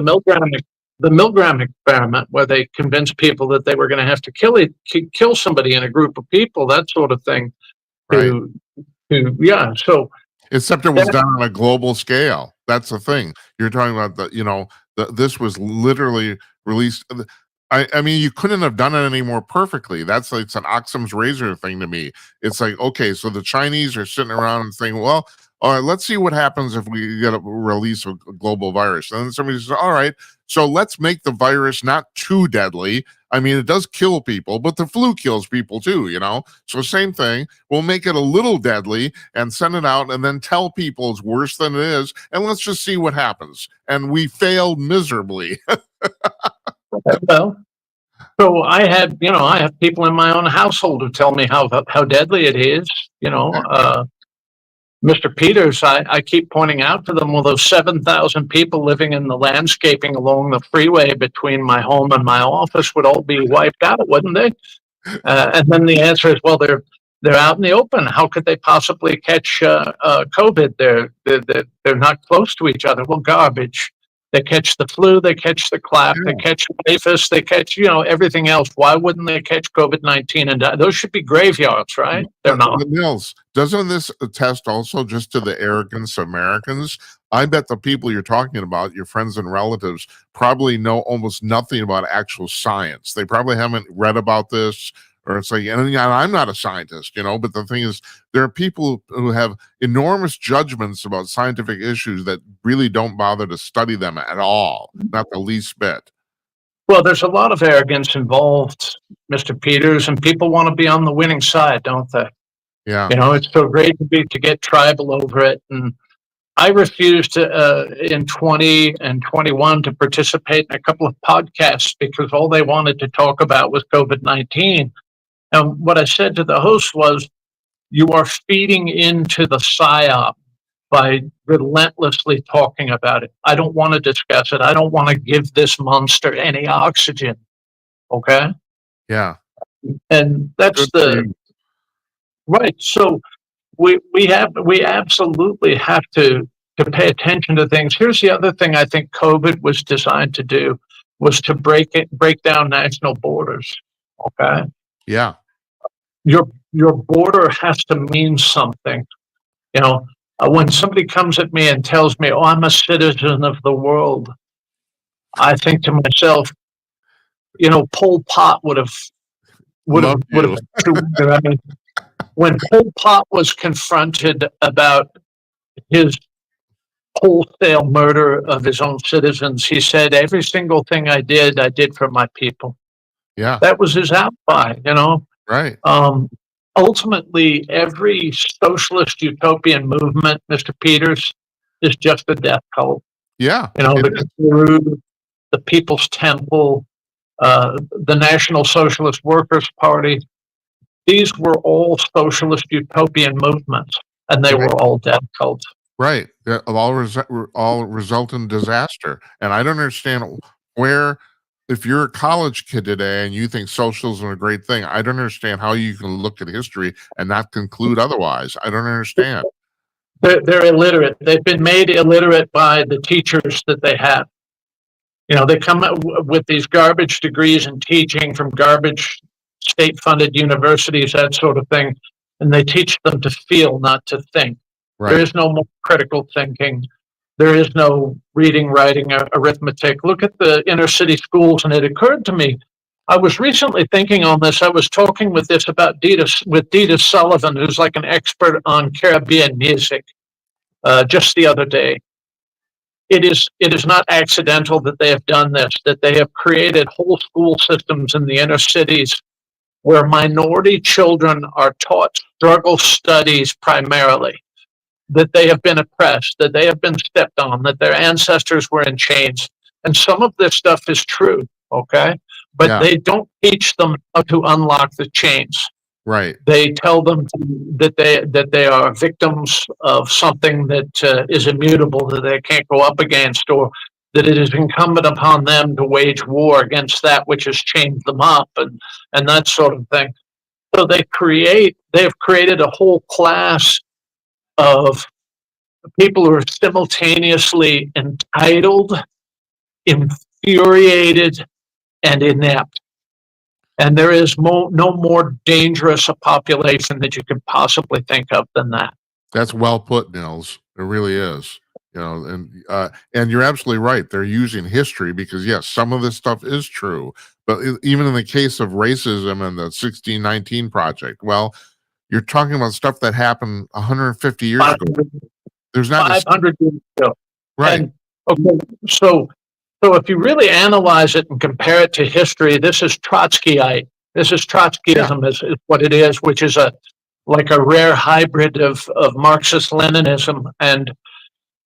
Milgram experiment, where they convinced people that they were going to have to kill somebody in a group of people, that sort of thing. Right. So except it was done on a global scale. That's the thing. You're talking about this was literally released. I mean, you couldn't have done it any more perfectly. It's an Occam's razor thing to me. It's like, okay, so the Chinese are sitting around and saying, well, all right, let's see what happens if we get a release of a global virus. And then somebody says, all right, so let's make the virus not too deadly. I mean, it does kill people, but the flu kills people too, So same thing. We'll make it a little deadly and send it out and then tell people it's worse than it is. And let's just see what happens. And we failed miserably. Well, so I have people in my own household who tell me how deadly it is. You know, Mr. Peters, I keep pointing out to them, well, those 7,000 people living in the landscaping along the freeway between my home and my office would all be wiped out, wouldn't they? And then the answer is, well, they're out in the open. How could they possibly catch COVID? They're not close to each other. Well, garbage. They catch the flu, they catch the clap, they catch typhus, they catch everything else. Why wouldn't they catch COVID-19 and die? Those should be graveyards, right? They're not. But Nils, doesn't this attest also just to the arrogance of Americans? I bet the people you're talking about, your friends and relatives, probably know almost nothing about actual science. They probably haven't read about this, or it's like, and I'm not a scientist, but the thing is, there are people who have enormous judgments about scientific issues that really don't bother to study them at all, not the least bit. Well, there's a lot of arrogance involved, Mr. Peters, and people want to be on the winning side, don't they? Yeah. It's so great to get tribal over it. And I refused in 20 and 21 to participate in a couple of podcasts because all they wanted to talk about was COVID-19. And what I said to the host was, you are feeding into the psyop by relentlessly talking about it. I don't want to discuss it. I don't want to give this monster any oxygen. Okay? Yeah. And that's right. So we absolutely have to pay attention to things. Here's the other thing I think COVID was designed to do was to break down national borders. Okay? Yeah. Your border has to mean something. When somebody comes at me and tells me, "Oh, I'm a citizen of the world," I think to myself, Pol Pot would have. I mean, when Pol Pot was confronted about his wholesale murder of his own citizens, he said, "Every single thing I did for my people." Yeah. That was his outcry. Right. Ultimately, every socialist utopian movement, Mr. Peters, is just a death cult. Yeah. The People's Temple, the National Socialist Workers' Party, these were all socialist utopian movements, and they were all death cults. Right. All result in disaster. And I don't understand where, if you're a college kid today and you think socialism is a great thing, I don't understand how you can look at history and not conclude otherwise. I don't understand. They're illiterate. They've been made illiterate by the teachers that they have. They come up with these garbage degrees in teaching from garbage state-funded universities, that sort of thing, and they teach them to feel, not to think. Right. There is no more critical thinking. There is no reading, writing, arithmetic. Look at the inner city schools, and it occurred to me, I was recently thinking on this. I was talking with Dita Sullivan, who's like an expert on Caribbean music, just the other day. It is not accidental that they have done this, that they have created whole school systems in the inner cities where minority children are taught struggle studies primarily, that they have been oppressed, that they have been stepped on, that their ancestors were in chains. And some of this stuff is true, okay? But they don't teach them how to unlock the chains. Right. They tell them that they are victims of something that is immutable, that they can't go up against, or that it is incumbent upon them to wage war against that which has chained them up, and that sort of thing. So they have created a whole class of people who are simultaneously entitled, infuriated, and inept. And there is no more dangerous a population that you could possibly think of than that. That's well put, Nils. It really is. And you're absolutely right. They're using history because, yes, some of this stuff is true. But even in the case of racism and the 1619 Project, well, you're talking about stuff that happened 150 years ago. There's not 500 years ago. Right. And, okay, so if you really analyze it and compare it to history, this is Trotskyite. This is Trotskyism, is what it is, which is like a rare hybrid of Marxist-Leninism. And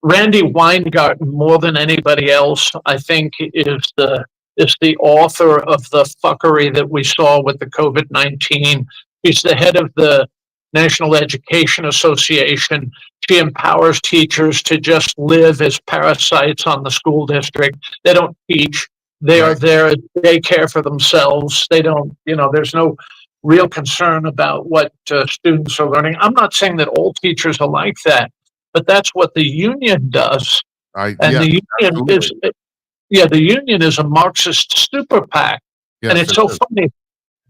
Randy Weingarten, more than anybody else, I think is the author of the fuckery that we saw with the COVID-19. He's the head of the National Education Association. She empowers teachers to just live as parasites on the school district. They don't teach. They are Right. there as daycare for themselves. They don't, there's no real concern about what students are learning. I'm not saying that all teachers are like that, but that's what the union does. And Yes, the union is, absolutely. yeah, the union is a Marxist super PAC. And Yes, it's it so is. funny.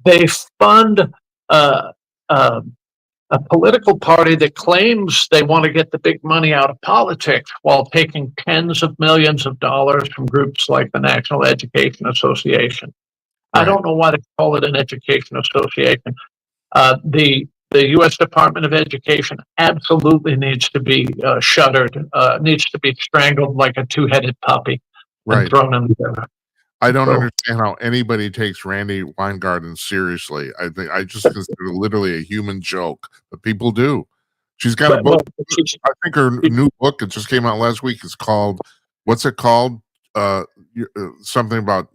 They fund uh, uh, a political party that claims they want to get the big money out of politics while taking tens of millions of dollars from groups like the National Education Association. I Right. don't know why they call it an education association. The U.S. Department of Education absolutely needs to be shuttered, needs to be strangled like a two-headed puppy and Right. thrown in the river. I don't So, understand how anybody takes Randy Weingarten seriously. I just consider it literally a human joke, but people do. She's got a but well, book. I think her she- new book, it just came out last week. It's called, what's it called? Something about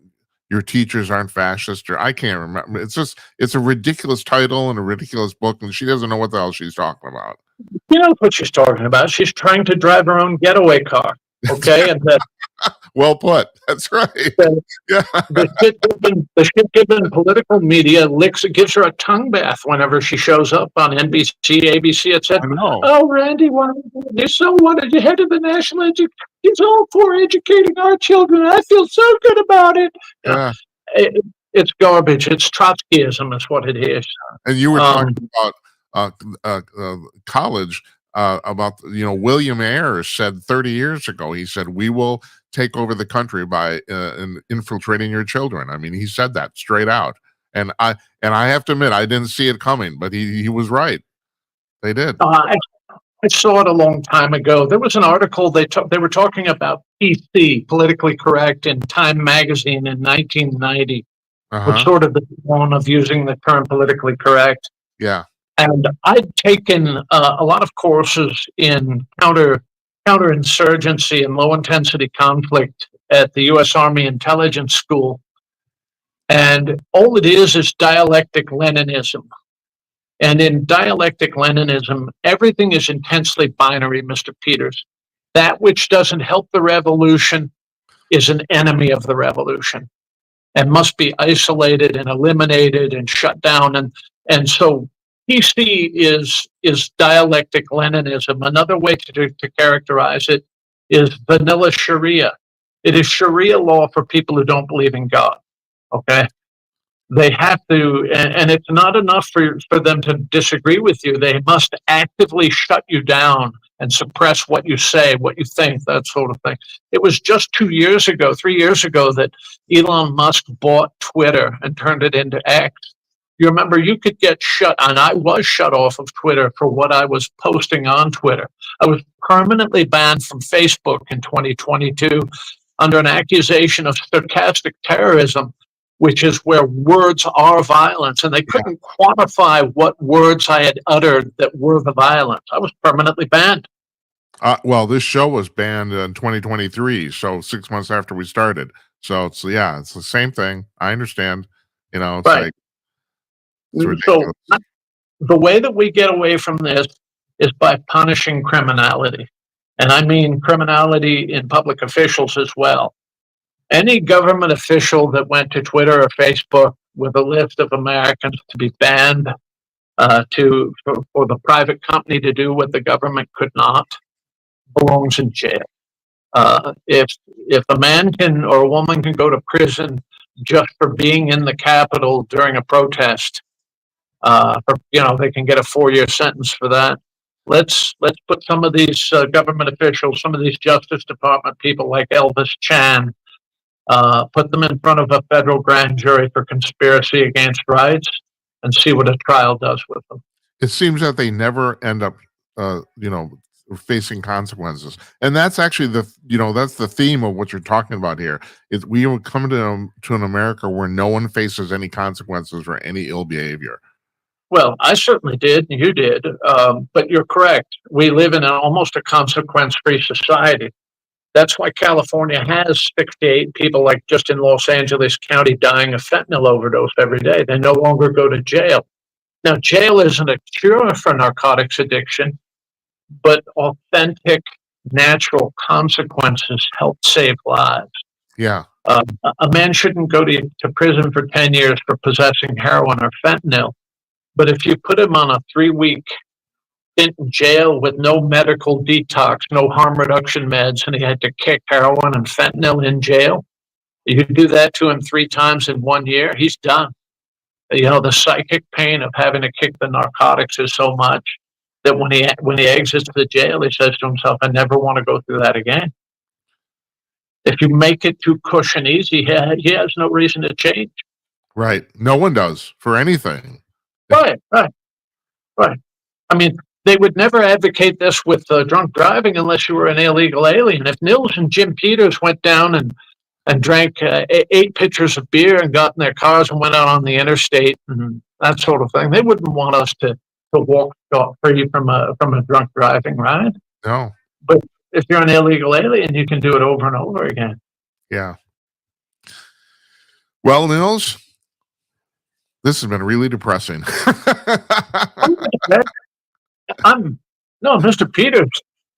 your teachers aren't fascist, or I can't remember. It's a ridiculous title and a ridiculous book, and she doesn't know what the hell she's talking about. she knows what she's talking about. She's trying to drive her own getaway car. Okay, and Well put. That's right. the, Yeah. the shit-given political media gives her a tongue bath whenever she shows up on NBC, ABC. It said, I know. "Oh, Randy, you're so wanted the head of the national education. He's all for educating our children. I feel so good about it." Yeah. It's garbage. It's Trotskyism, is what it is. And you were Um, talking about college, about William Ayers said 30 years ago. He said, "We will take over the country by infiltrating your children." I mean, he said that straight out, and I have to admit, I didn't see it coming, but he was right. They did. I saw it a long time ago. There was an article they were talking about PC, politically correct, in Time magazine in 1990, Uh with huh. sort of the tone of using the term politically correct. Yeah. And I'd taken a lot of courses in counterinsurgency and low intensity conflict at the U.S. Army Intelligence School. And all it is dialectic Leninism. And in dialectic Leninism, everything is intensely binary, Mr. Peters. That which doesn't help the revolution is an enemy of the revolution and must be isolated and eliminated and shut down. And so PC is dialectic Leninism. Another way to characterize it is vanilla Sharia. It is Sharia law for people who don't believe in God. Okay, they have to, and it's not enough for them to disagree with you. They must actively shut you down and suppress what you say, what you think, that sort of thing. It was just 2 years ago, 3 years ago, that Elon Musk bought Twitter and turned it into X. You remember you could get shut, and I was shut off of Twitter for what I was posting on Twitter. I was permanently banned from Facebook in 2022 under an accusation of stochastic terrorism, which is where words are violence, and they couldn't quantify what words I had uttered that were the violence. I was permanently banned. Well, this show was banned in 2023, so 6 months after we started. So it's the same thing. I understand. It's Right. like it's So ridiculous. the way that we get away from this is by punishing criminality. And I mean criminality in public officials as well. Any government official that went to Twitter or Facebook with a list of Americans to be banned, for the private company to do what the government could not, belongs in jail. If a man can or a woman can go to prison just for being in the Capitol during a protest, they can get a 4-year sentence for that. Let's put some of these government officials, some of these Justice Department people like Elvis Chan, put them in front of a federal grand jury for conspiracy against rights, and see what a trial does with them. It seems that they never end up, facing consequences, and that's actually that's the theme of what you're talking about here. Is we will come to an America where no one faces any consequences for any ill behavior. Well, I certainly did, and you did. But you're correct. We live in almost a consequence-free society. That's why California has 68 people, like just in Los Angeles County, dying of fentanyl overdose every day. They no longer go to jail. Now, jail isn't a cure for narcotics addiction, but authentic, natural consequences help save lives. Yeah. A man shouldn't go to prison for 10 years for possessing heroin or fentanyl, but if you put him on a 3 week stint in jail with no medical detox, no harm reduction meds, and he had to kick heroin and fentanyl in jail, you do that to him 3 times in 1 year, he's done. The psychic pain of having to kick the narcotics is so much that when he exits the jail, he says to himself, "I never want to go through that again." If you make it too cushion easy, he has no reason to change. Right. No one does for anything. Right. I mean, they would never advocate this with drunk driving unless you were an illegal alien. If Nils and Jim Peters went down and drank 8 pitchers of beer and got in their cars and went out on the interstate and that sort of thing, they wouldn't want us to walk free from a drunk driving, right? No. But if you're an illegal alien, you can do it over and over again. Yeah. Well, Nils, this has been really depressing. No, Mr. Peters,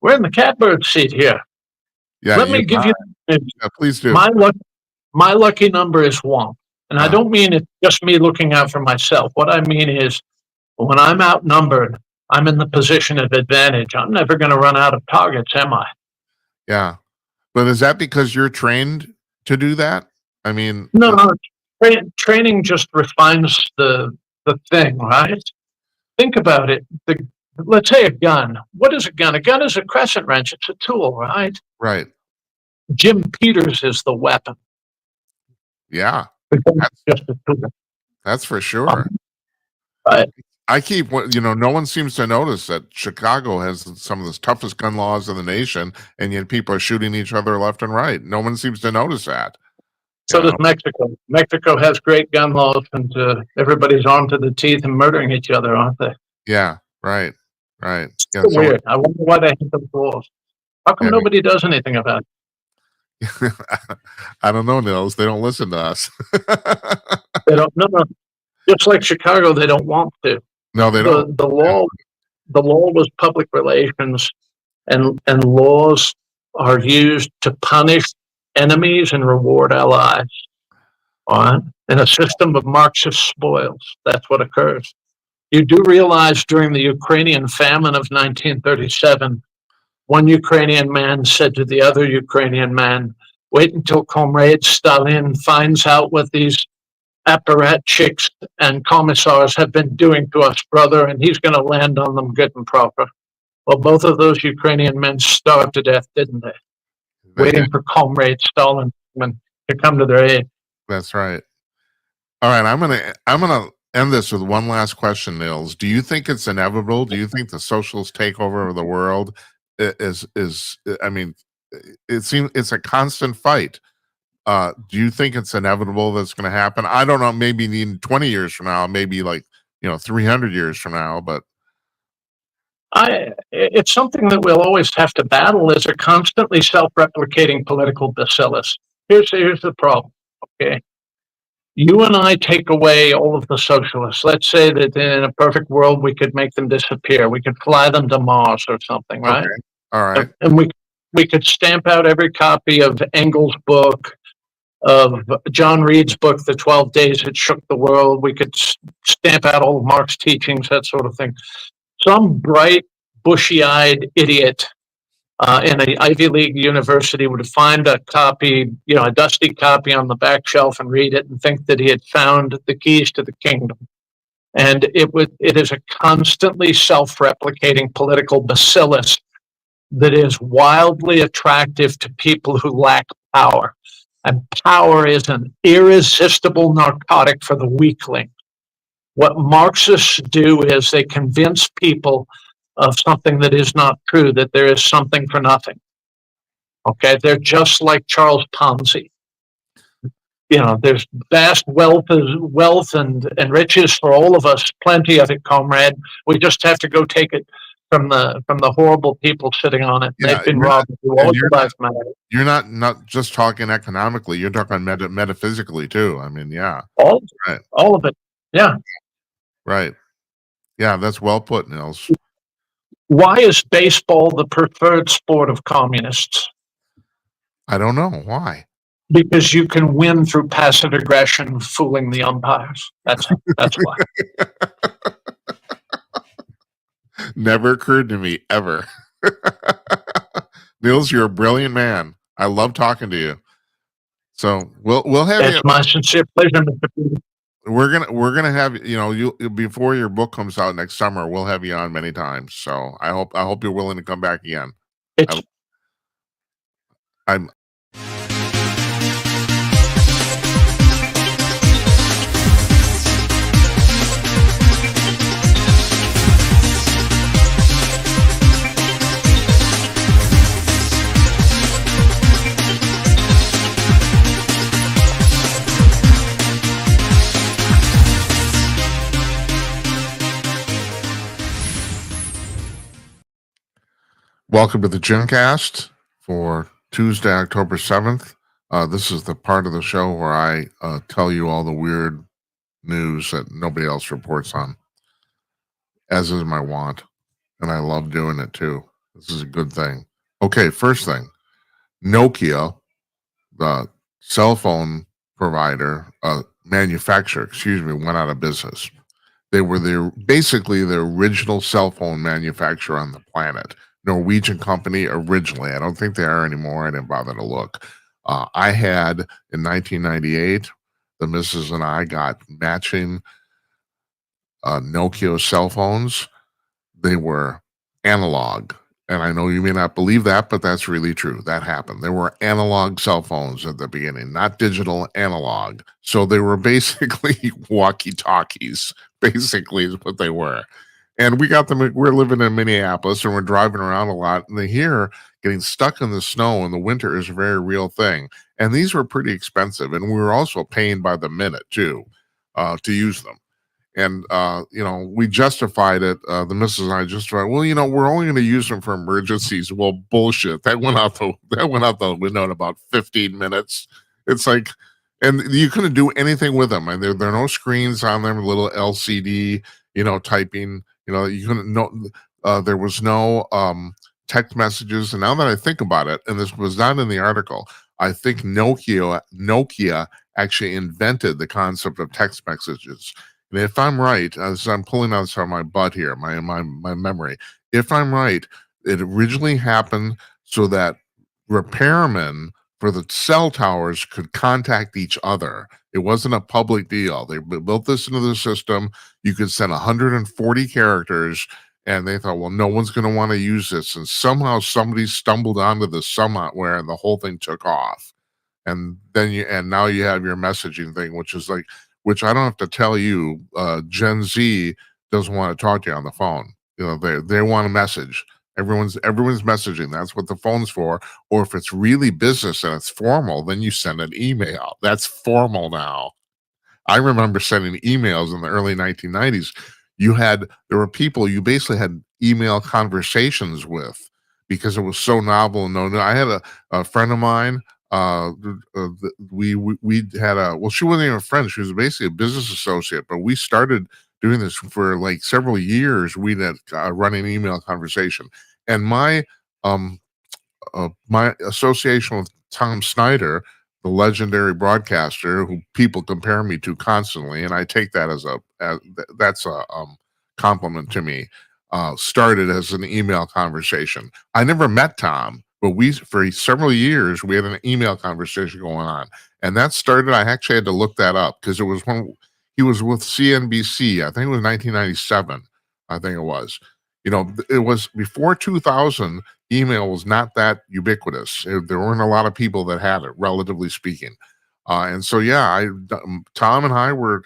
we're in the catbird seat here. Yeah. Let me give you. Yeah, please do. My lucky number is 1. And I don't mean it's just me looking out for myself. What I mean is when I'm outnumbered, I'm in the position of advantage. I'm never going to run out of targets, am I? Yeah. But is that because you're trained to do that? I mean, no. Training just refines the thing, right? Think about it. Let's say a gun. What is a gun? A gun is a crescent wrench. It's a tool, right? Right. Jim Peters is the weapon. Yeah. That's just a tool. That's for sure. Right. I keep, no one seems to notice that Chicago has some of the toughest gun laws in the nation, and yet people are shooting each other left and right. No one seems to notice that. So does Mexico. Mexico has great gun laws, and everybody's armed to the teeth and murdering each other, aren't they? Yeah, right. Yeah, it's weird. I wonder why they have those laws. How come nobody does anything about it? I don't know, Nils. They don't listen to us. They don't. No. Just like Chicago, they don't want to. No, they don't. The law was public relations, and laws are used to punish enemies and reward allies. All right? In a system of Marxist spoils, that's what occurs. You do realize during the Ukrainian famine of 1937, one Ukrainian man said to the other Ukrainian man, "Wait until Comrade Stalin finds out what these apparatchiks and commissars have been doing to us, brother, and he's going to land on them good and proper." Well, both of those Ukrainian men starved to death, didn't they? Waiting for Comrade Stalin to come to their aid. That's right. All right, I'm gonna end this with one last question, Nils. Do you think it's inevitable? Do you think the socialist takeover of the world is? I mean, it seems it's a constant fight. Do you think it's inevitable that's going to happen? I don't know. Maybe in 20 years from now, maybe 300 years from now, but it's something that we'll always have to battle as a constantly self-replicating political bacillus. Here's the problem. Okay, you and I take away all of the socialists. Let's say that in a perfect world, we could make them disappear. We could fly them to Mars or something, right? Okay. All right. And we could stamp out every copy of Engels' book, of John Reed's book, The 12 Days That Shook the World. We could stamp out all of Marx's teachings, that sort of thing. Some bright, bushy-eyed idiot in an Ivy League university would find a copy, a dusty copy on the back shelf and read it and think that he had found the keys to the kingdom. And it is a constantly self-replicating political bacillus that is wildly attractive to people who lack power. And power is an irresistible narcotic for the weakling. What Marxists do is they convince people of something that is not true, that there is something for nothing. Okay, they're just like Charles Ponzi. there's vast wealth and riches for all of us, plenty of it, comrade. We just have to go take it from the horrible people sitting on it. Yeah, They've been and you're not, robbed through all and your you're not, life, man. you're not just talking economically. You're talking metaphysically too. I mean, yeah, All right, all of it. Yeah. right. Yeah, that's well put, Nils. Why is baseball the preferred sport of communists? I don't know why. Because you can win through passive aggression, fooling the umpires. That's why. Never occurred to me ever. Nils, you're a brilliant man. I love talking to you. So we'll have It's you. my sincere pleasure, Mr. Peter. We're gonna have you before your book comes out next summer. We'll have you on many times. So I hope you're willing to come back again. It's I'm Welcome to the Gymcast for Tuesday, October 7th. This is the part of the show where I tell you all the weird news that nobody else reports on, as is my want. And I love doing it too. This is a good thing. Okay, first thing, Nokia, the cell phone manufacturer, went out of business. They were basically the original cell phone manufacturer on the planet. Norwegian company originally. I don't think they are anymore. I didn't bother to look. I had in 1998, the missus and I got matching Nokia cell phones. They were analog. And I know you may not believe that, but that's really true. That happened. There were analog cell phones at the beginning, not digital, analog. So they were basically walkie-talkies, basically is what they were. And we got them, we're living in Minneapolis and we're driving around a lot. And here, getting stuck in the snow in the winter is a very real thing. And these were pretty expensive. And we were also paying by the minute too, to use them. And we justified it. The missus and I justified. Well, we're only going to use them for emergencies. Well, bullshit. That went out the window in about 15 minutes. It's like, and you couldn't do anything with them. And there are no screens on them. Little LCD, typing. You couldn't. No, there was no text messages. And now that I think about it, and this was not in the article, I think Nokia actually invented the concept of text messages. And if I'm right, as I'm pulling out from my butt here, my memory, if I'm right, it originally happened so that repairmen for the cell towers could contact each other. It wasn't a public deal. They built this into the system. You could send 140 characters, and they thought, well, no one's going to want to use this. And somehow somebody stumbled onto the somewhere, and the whole thing took off. And then now you have your messaging thing, which I don't have to tell you, Gen Z doesn't want to talk to you on the phone. They want a message. Everyone's messaging. That's what the phone's for. Or if it's really business and it's formal, then you send an email. That's formal now. I remember sending emails in the early 1990s. There were people you basically had email conversations with because it was so novel and no. I had a friend of mine. We had she wasn't even a friend. She was basically a business associate, but we started doing this for like several years. We had running email conversation, and my association with Tom Snyder, the legendary broadcaster who people compare me to constantly, and I take that as that's a compliment to me. Started as an email conversation. I never met Tom, but for several years we had an email conversation going on, and that started. I actually had to look that up because it was when he was with CNBC. I think it was 1997. I think it was. It was before 2000. Email was not that ubiquitous. There weren't a lot of people that had it, relatively speaking. And so, Tom and I were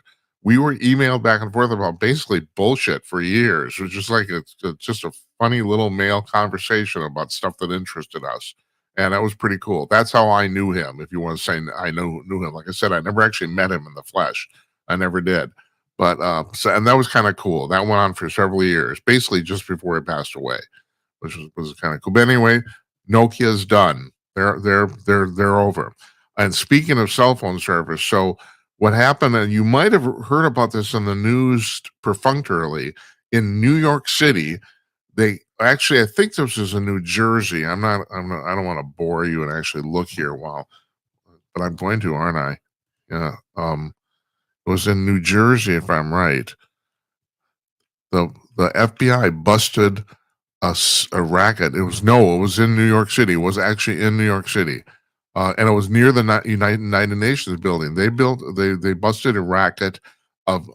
emailed back and forth about basically bullshit for years. It was just like it's just a funny little mail conversation about stuff that interested us. and that was pretty cool. That's how I knew him. If you want to say I knew him, like I said, I never actually met him in the flesh. I never did. But so, and that was kind of cool. That went on for several years, basically just before he passed away, which was kind of cool. But anyway, Nokia's done. They're over. And speaking of cell phone service, so what happened, and you might have heard about this in the news perfunctorily, in New York City, they actually, I think this is in New Jersey. I don't want to bore you and actually look here while, but I'm going to, aren't I? Yeah. It was in New Jersey, if I'm right. The FBI busted a racket. It was in New York City. It was actually in New York City, and it was near the United Nations building. They busted a racket of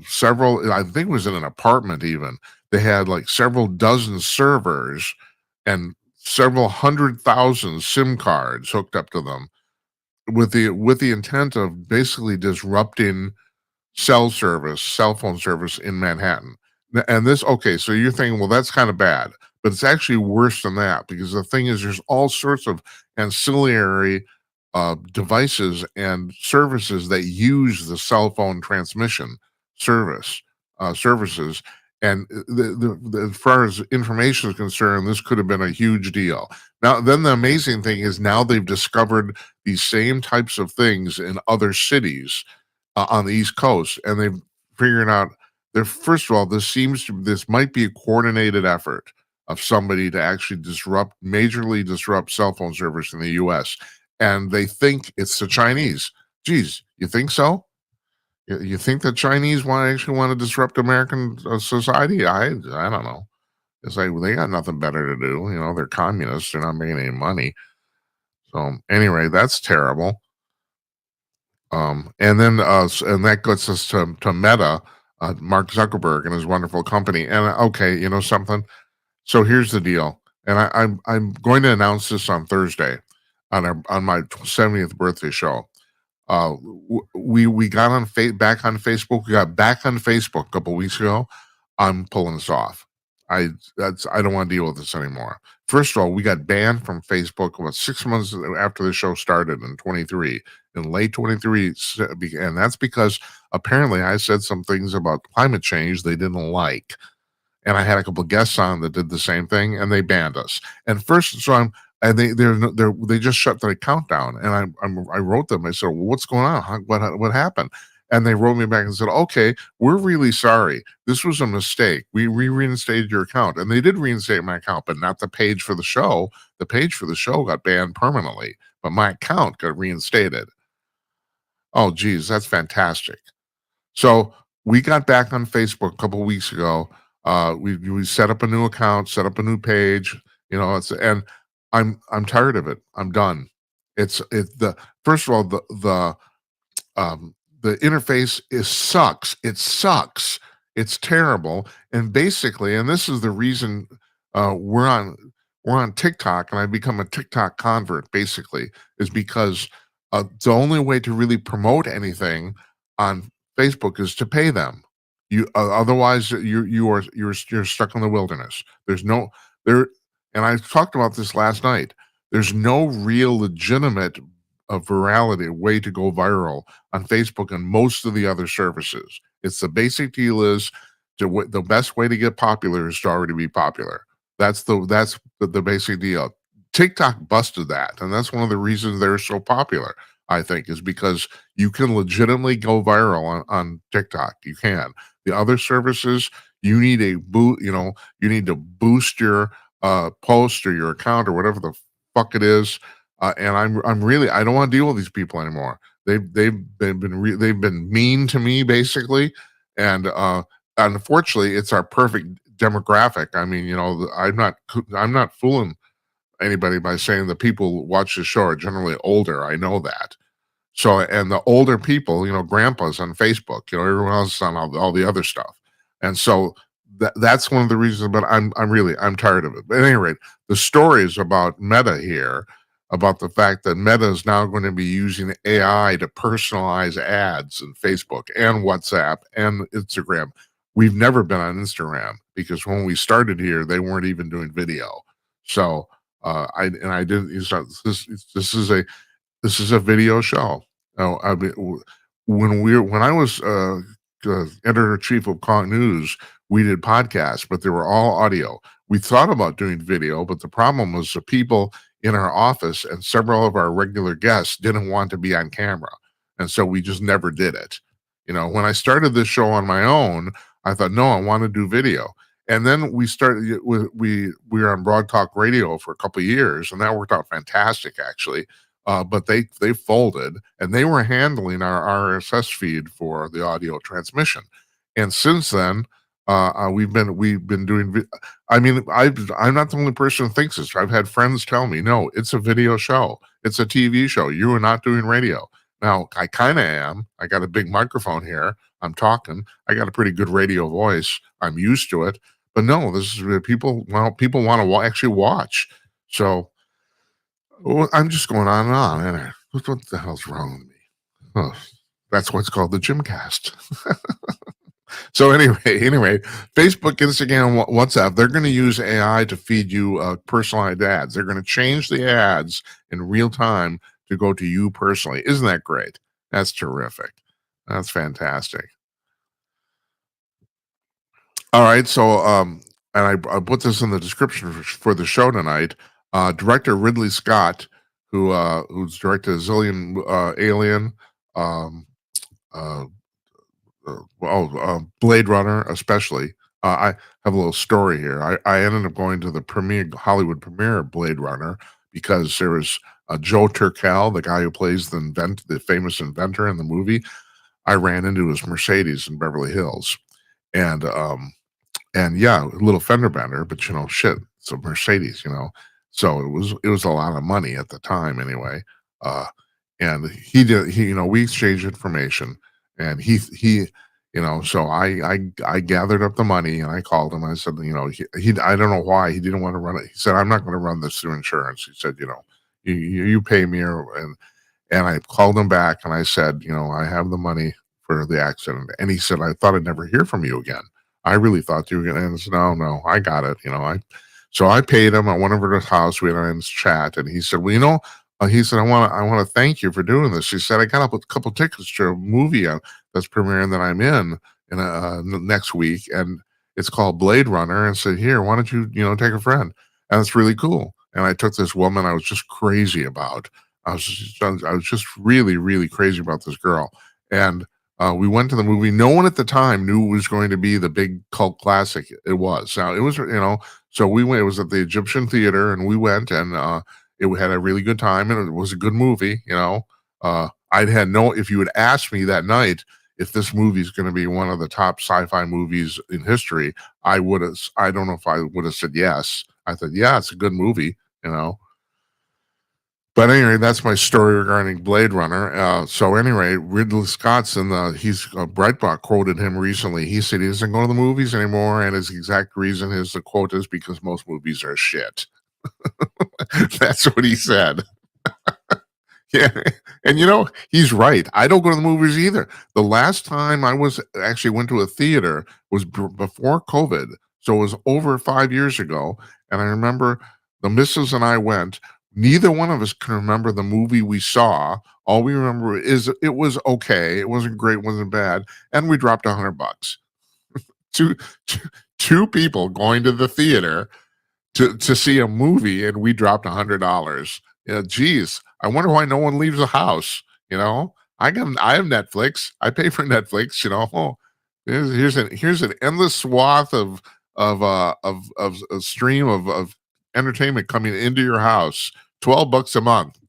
several. I think it was in an apartment. Even they had like several dozen servers and several 100,000 SIM cards hooked up to them, with the intent of basically disrupting cell phone service in Manhattan. And this, okay, so you're thinking, well, that's kind of bad, but it's actually worse than that, because the thing is, there's all sorts of ancillary devices and services that use the cell phone transmission services. And as far as information is concerned, this could have been a huge deal. Now, then the amazing thing is now they've discovered these same types of things in other cities on the East Coast, and they've figured out there. First of all, this might be a coordinated effort of somebody to actually majorly disrupt cell phone service in the U.S. And they think it's the Chinese. Geez, you think so? You think the Chinese actually want to disrupt American society? I don't know. It's like, well, they got nothing better to do. You know, they're communists. They're not making any money. So anyway, that's terrible. And then and that gets us to Meta, Mark Zuckerberg and his wonderful company. And okay, you know something. So here's the deal, and I'm going to announce this on Thursday on my 70th birthday show. We got back on Facebook. We got back on Facebook a couple weeks ago. I'm pulling this off. I don't want to deal with this anymore. First of all, we got banned from Facebook about 6 months after the show started in 23, in late 23, and that's because apparently I said some things about climate change they didn't like, and I had a couple of guests on that did the same thing, and they banned us. And first, so they just shut the account down, and I wrote them. I said, well, "What's going on? What happened?" And they wrote me back and said, "Okay, we're really sorry. This was a mistake. We reinstated your account." And they did reinstate my account, but not the page for the show. The page for the show got banned permanently, but my account got reinstated. Oh, geez, that's fantastic. So we got back on Facebook a couple weeks ago. We set up a new account, set up a new page. You know, and I'm tired of it. I'm done. First of all, the interface sucks. It sucks. It's terrible. And basically, and this is the reason we're on TikTok, and I've become a TikTok convert. Basically, is because the only way to really promote anything on Facebook is to pay them. Otherwise you're stuck in the wilderness. There's no there, and I talked about this last night. There's no real legitimate virality way to go viral on Facebook and most of the other services. It's the basic deal is the best way to get popular is to already be popular. That's the basic deal. TikTok busted that, and that's one of the reasons they're so popular. I think is because you can legitimately go viral on TikTok. You can. The other services, you need a boot. You know, you need to boost your post or your account or whatever the fuck it is. And I'm really, I don't want to deal with these people anymore. They've been mean to me basically, and unfortunately, it's our perfect demographic. I mean, you know, I'm not fooling anybody by saying the people who watch the show are generally older. I know that. So, and the older people, you know, grandpas on Facebook, you know, everyone else is on all the other stuff. And so that's one of the reasons, but I'm tired of it. But at any rate, the story is about Meta here, about the fact that Meta is now going to be using AI to personalize ads in Facebook and WhatsApp and Instagram. We've never been on Instagram because when we started here, they weren't even doing video. So I didn't. This is a this is a video show. Oh, I mean, when I was editor chief of Kong News, we did podcasts, but they were all audio. We thought about doing video, but the problem was the people in our office and several of our regular guests didn't want to be on camera, and so we just never did it. When I started this show on my own, I thought, no, I want to do video. And then we started. We were on Broad Talk Radio for a couple of years, and that worked out fantastic, actually. But they folded, and they were handling our RSS feed for the audio transmission. And since then, we've been doing. I mean, I'm not the only person who thinks this. I've had friends tell me, no, it's a video show. It's a TV show. You are not doing radio. Now, I kind of am. I got a big microphone here. I'm talking. I got a pretty good radio voice. I'm used to it. But no, this is people. Well, people want to actually watch. So. Well, I'm just going on and on. And what the hell's wrong with me? Oh, that's what's called the Gymcast. So anyway, Facebook, Instagram, WhatsApp, they're going to use AI to feed you personalized ads. They're going to change the ads in real time to go to you personally. Isn't that great? That's terrific. That's fantastic. All right. So, and I put this in the description for the show tonight. Director Ridley Scott, who's directed a zillion Alien, Blade Runner, especially. I have a little story here. I ended up going to the Hollywood premiere of Blade Runner because there was Joe Turkel, the guy who plays the famous inventor in the movie. I ran into his Mercedes in Beverly Hills, and yeah, a little fender bender, but shit, it's a Mercedes, So it was a lot of money at the time anyway. And we exchanged information, and so I gathered up the money and I called him. I said, I don't know why he didn't want to run it. He said, I'm not going to run this through insurance. He said, you pay me, and I called him back and I said, I have the money for the accident. And he said, I thought I'd never hear from you again. I really thought you were going to. And I said, no, I got it. So I paid him. I went over to his house. We had a nice chat, and he said, "Well, he said, I want to thank you for doing this." He said, "I got up with a couple tickets to a movie that's premiering that I'm in next week, and it's called Blade Runner." And said, "Here, why don't you take a friend?" And it's really cool. And I took this woman I was just crazy about. I was just really, really crazy about this girl, and we went to the movie. No one at the time knew it was going to be the big cult classic it was. Now it was, so we went. It was at the Egyptian Theater, and we went, and it had a really good time, and it was a good movie. If you had asked me that night if this movie is going to be one of the top sci-fi movies in history, I would have. I don't know if I would have said yes. I said, yeah, it's a good movie. But anyway, that's my story regarding Blade Runner. So anyway, Ridley Scott's Breitbart quoted him recently. He said he doesn't go to the movies anymore, and his exact reason is the quote is because most movies are shit. That's what he said. Yeah, and he's right. I don't go to the movies either. The last time I went to a theater was before COVID, so it was over 5 years ago. And I remember the missus and I went. Neither one of us can remember the movie we saw. All we remember is it was okay. It wasn't great, wasn't bad, and we dropped $100. Two people going to the theater to see a movie, and we dropped $100. Geez, I wonder why no one leaves the house. I have Netflix. I pay for Netflix. Here's an endless swath of a stream of entertainment coming into your house. $12 a month,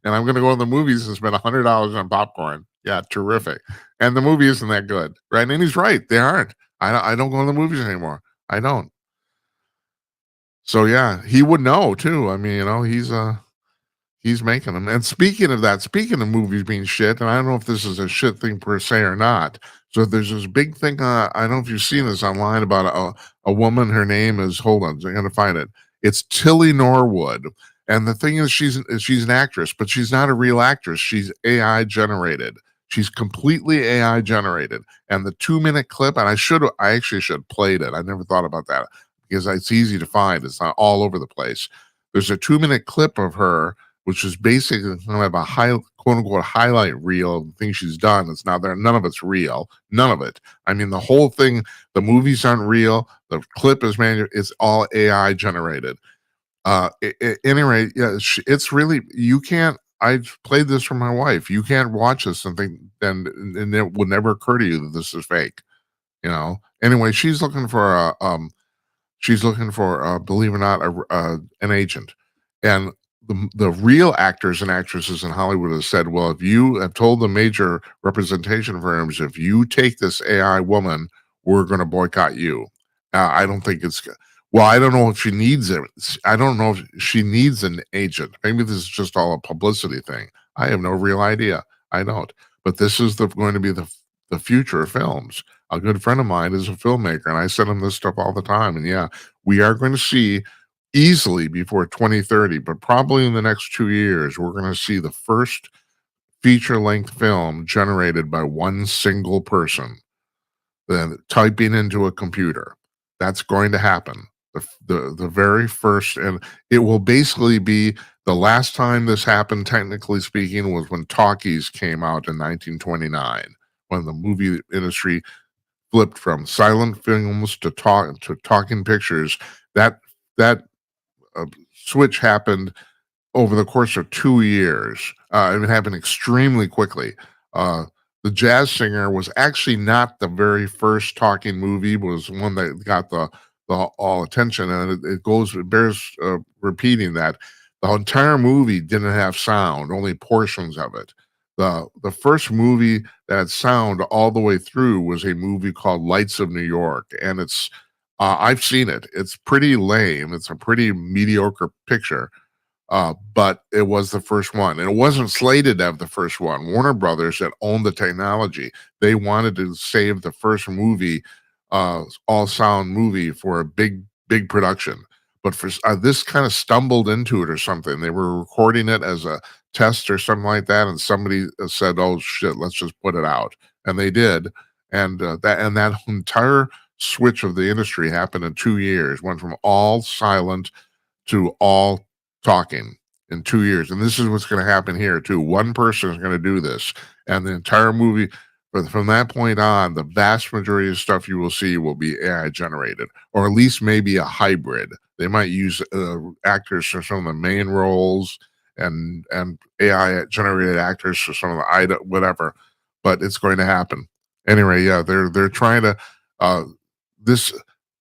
and I'm going to go to the movies and spend $100 on popcorn. Yeah, terrific. And the movie isn't that good, right? And he's right; they aren't. I don't go to the movies anymore. I don't. So yeah, he would know too. I mean, he's making them. And speaking of movies being shit, and I don't know if this is a shit thing per se or not. So there's this big thing. I don't know if you've seen this online about a woman. Her name is, hold on, I'm going to find it. It's Tilly Norwood. And the thing is, she's an actress, but she's not a real actress. She's AI generated. She's completely AI generated. And the 2-minute clip, and I actually should have played it. I never thought about that. because it's easy to find. It's not all over the place. There's a 2-minute clip of her, which is basically kind of a quote unquote highlight reel of the things she's done. It's not there. None of it's real. None of it. I mean, the whole thing, the movies aren't real. The clip is it's all AI generated. At any rate, yeah, it's really, you can't, I've played this for my wife. You can't watch this and think, and it would never occur to you that this is fake, you know? Anyway, she's looking for, believe it or not, an agent. And the real actors and actresses in Hollywood have said, well, if you have told the major representation firms, if you take this AI woman, we're going to boycott you. I don't think well, I don't know if she needs it. I don't know if she needs an agent. Maybe this is just all a publicity thing. I have no real idea. I don't. But this is going to be the future of films. A good friend of mine is a filmmaker, and I send him this stuff all the time. And yeah, we are going to see easily before 2030, but probably in the next 2 years, we're going to see the first feature-length film generated by one single person, then typing into a computer. That's going to happen. The very first, and it will basically be the last time this happened, technically speaking, was when talkies came out in 1929, when the movie industry flipped from silent films to talking pictures. That switch happened over the course of 2 years. It happened extremely quickly. The Jazz Singer was actually not the very first talking movie, but was one that got the all attention, and it bears repeating that the entire movie didn't have sound, only portions of it. The first movie that had sound all the way through was a movie called Lights of New York, and it's I've seen it. It's pretty lame. It's a pretty mediocre picture. But it was the first one, and it wasn't slated to have the first one. Warner Brothers that owned the technology, they wanted to save the first movie, all sound movie for a big production. But for this kind of stumbled into it or something. They were recording it as a test or something like that, and somebody said, "Oh shit, let's just put it out," and they did. And that entire switch of the industry happened in 2 years. Went from all silent to all talking in 2 years. And this is what's going to happen here too. One person is going to do this, and the entire movie, from that point on, the vast majority of stuff you will see will be AI generated, or at least maybe a hybrid. They might use actors for some of the main roles and AI generated actors for some of the whatever. But it's going to happen anyway. Yeah, they're trying to. This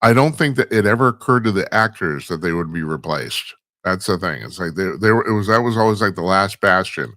I don't think that it ever occurred to the actors that they would be replaced. That's the thing. It's like that was always like the last bastion.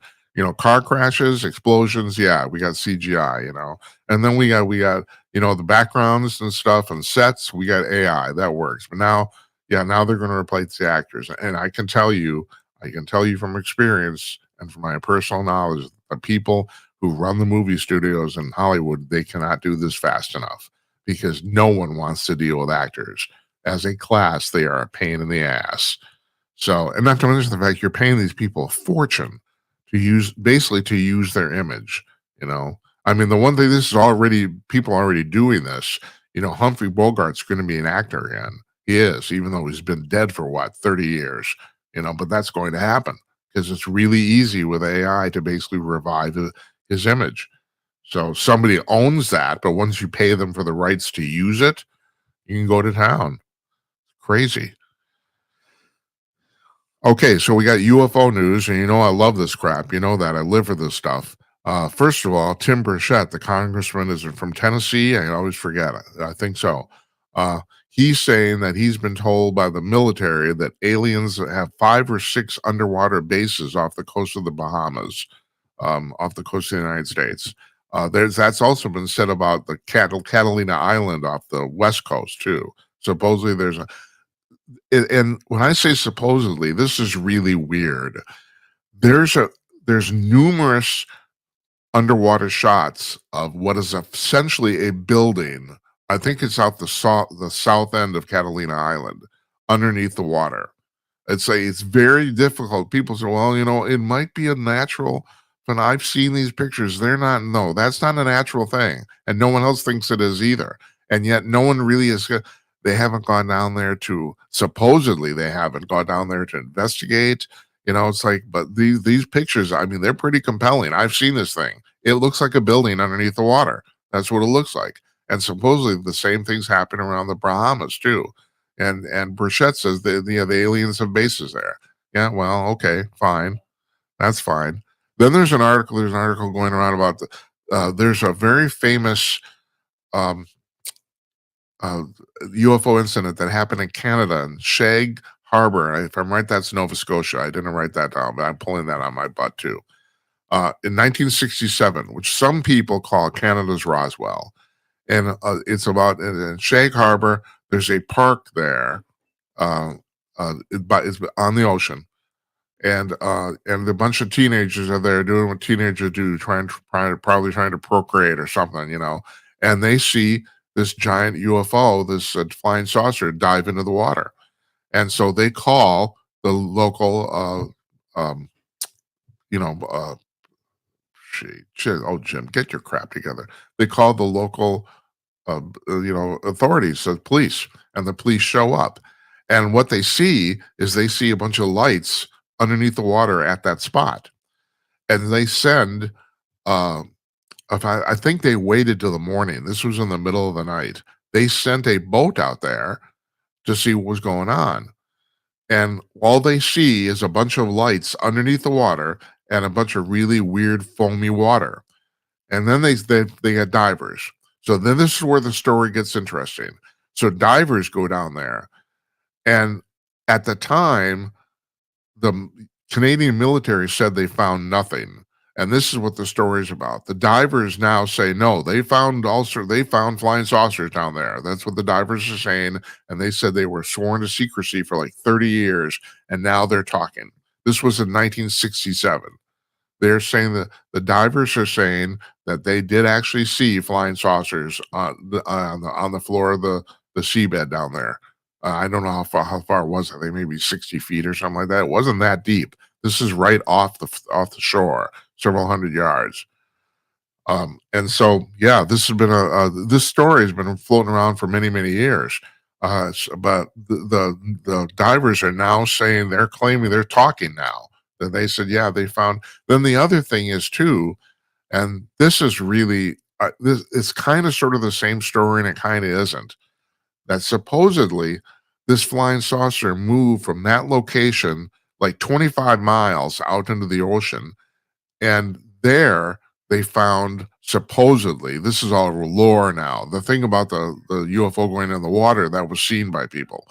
Car crashes, explosions. Yeah, we got CGI. And then we got the backgrounds and stuff and sets. We got AI that works. But now they're going to replace the actors. And I can tell you from experience and from my personal knowledge, the people who run the movie studios in Hollywood, they cannot do this fast enough, because no one wants to deal with actors. As a class, they are a pain in the ass. So, and not to mention the fact you're paying these people a fortune to use their image. I mean, the one thing, people already doing this. Humphrey Bogart's going to be an actor again. He is, even though he's been dead for 30 years. But that's going to happen because it's really easy with AI to basically revive his image. So somebody owns that, but once you pay them for the rights to use it, you can go to town. Crazy. Okay, so we got UFO news, and I love this crap. You know that. I live for this stuff. First of all, Tim Burchett, the congressman, is from Tennessee. I always forget. I think so. He's saying that he's been told by the military that aliens have 5 or 6 underwater bases off the coast of the Bahamas, off the coast of the United States. That's also been said about the Catalina Island off the west coast too. Supposedly there's and when I say supposedly, this is really weird. There's numerous underwater shots of what is essentially a building. I think it's out the south end of Catalina Island, underneath the water. It's very difficult. People say, well, it might be a natural. When I've seen these pictures, that's not a natural thing. And no one else thinks it is either. And yet no one really is. They haven't gone down there to supposedly they haven't gone down there to investigate. It's like, but these pictures, I mean, they're pretty compelling. I've seen this thing. It looks like a building underneath the water. That's what it looks like. And supposedly the same things happen around the Bahamas too. And Burchett says the aliens have bases there. Yeah, well, okay, fine. That's fine. Then there's an article going around about there's a very famous um, UFO incident that happened in Canada in Shag Harbor. If I'm right, that's Nova Scotia. I didn't write that down, but I'm pulling that on my butt too. In 1967, which some people call Canada's Roswell. And it's about in Shag Harbor. There's a park there. It's on the ocean, and a bunch of teenagers are there doing what teenagers do, probably trying to procreate or something, and they see this giant UFO, this flying saucer, dive into the water, and so they call the local, you know, oh Jim, get your crap together. They call the local, authorities, the police, and the police show up, and what they see is they see a bunch of lights underneath the water at that spot, and they send. I think they waited till the morning. This was in the middle of the night. They sent a boat out there to see what was going on, and all they see is a bunch of lights underneath the water and a bunch of really weird foamy water. And then they had divers. So then this is where the story gets interesting. So divers go down there, and at the time, the Canadian military said they found nothing. And this is what the story is about. The divers now say no, they found flying saucers down there. That's what the divers are saying. And they said they were sworn to secrecy for like 30 years, and now they're talking. This was in 1967. They're saying that the divers are saying that they did actually see flying saucers on the floor of the seabed down there. I don't know how far it was. I think maybe 60 feet or something like that. It wasn't that deep. This is right off the shore, several hundred yards. And so, yeah, this has been this story has been floating around for many, many years. But the divers are now saying they're claiming they're talking now that they said, yeah, they found. Then the other thing is too, and this is really this. It's kind of sort of the same story, and it kind of isn't. That supposedly this flying saucer moved from that location like 25 miles out into the ocean, and there they found supposedly, this is all lore now. The thing about the UFO going in the water, that was seen by people.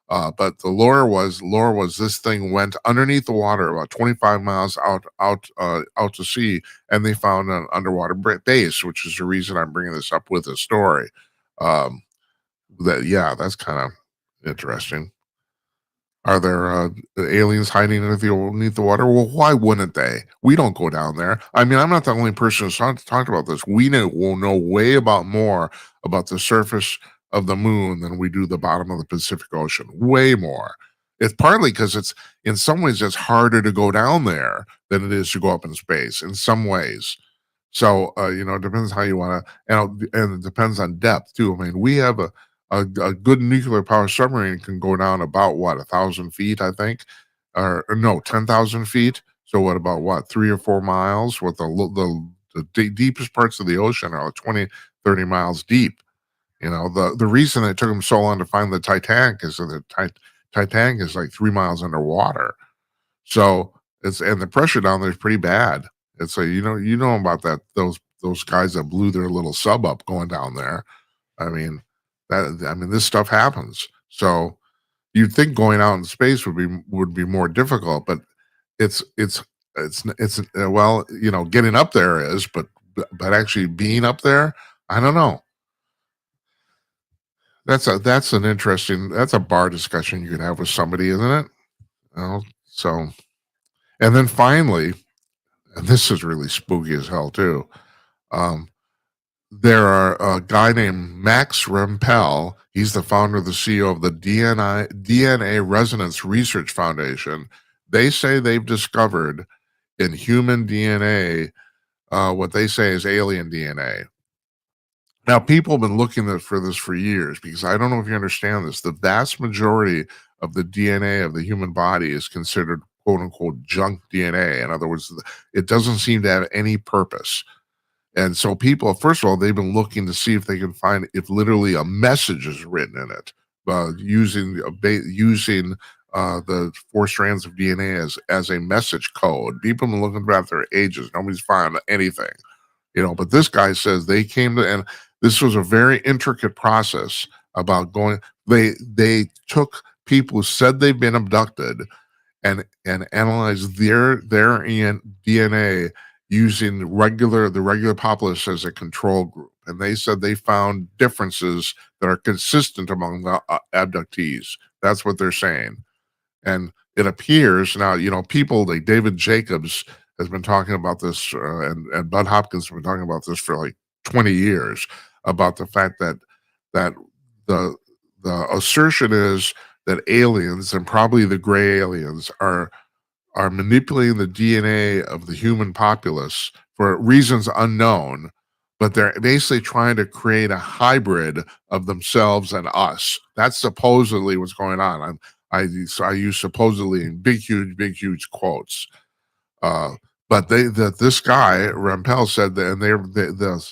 But the lore was this thing went underneath the water about 25 miles out to sea, and they found an underwater base, which is the reason I'm bringing this up with the story. That's kind of interesting. Are there aliens hiding underneath the water? Well, why wouldn't they? We don't go down there. I mean, I'm not the only person who's talked about this. We'll know way more about the surface of the moon than we do the bottom of the Pacific Ocean. Way more. It's partly because it's in some ways it's harder to go down there than it is to go up in space. In some ways. So it depends how you want to, and it depends on depth too. I mean, we have a good nuclear power submarine can go down about 1,000 feet, I think, or no, 10,000 feet. So what about 3 or 4 miles? What the deepest parts of the ocean are 20, 30 miles deep. The reason it took them so long to find the Titanic is that the Titanic is like 3 miles underwater. So and the pressure down there is pretty bad. It's like, you know about that, those guys that blew their little sub up going down there. I mean, this stuff happens. So you'd think going out in space would be more difficult, but it's well, getting up there is, but actually being up there, I don't know. That's a bar discussion you could have with somebody, isn't it? So, and then finally, and this is really spooky as hell too. There are a guy named Max Rempel. He's the founder of the CEO of the DNA Resonance Research Foundation. They say they've discovered in human DNA what they say is alien DNA. Now, people have been looking for this for years because I don't know if you understand this. The vast majority of the DNA of the human body is considered quote unquote junk DNA. In other words, it doesn't seem to have any purpose. And so people, first of all, they've been looking to see if they can find if literally a message is written in it using the 4 strands of DNA as a message code. People have been looking about their ages. Nobody's found anything, but this guy says they came to, and this was a very intricate process about going. They took people who said they've been abducted and analyzed their DNA using the regular populace as a control group, and they said they found differences that are consistent among the abductees. That's what they're saying, and it appears now. People like David Jacobs has been talking about this, and Bud Hopkins has been talking about this for like 20 years about the fact that the assertion is that aliens, and probably the gray aliens, are manipulating the DNA of the human populace for reasons unknown, but they're basically trying to create a hybrid of themselves and us. That's supposedly what's going on. I use supposedly in big, huge quotes. But this guy Rampell said that, and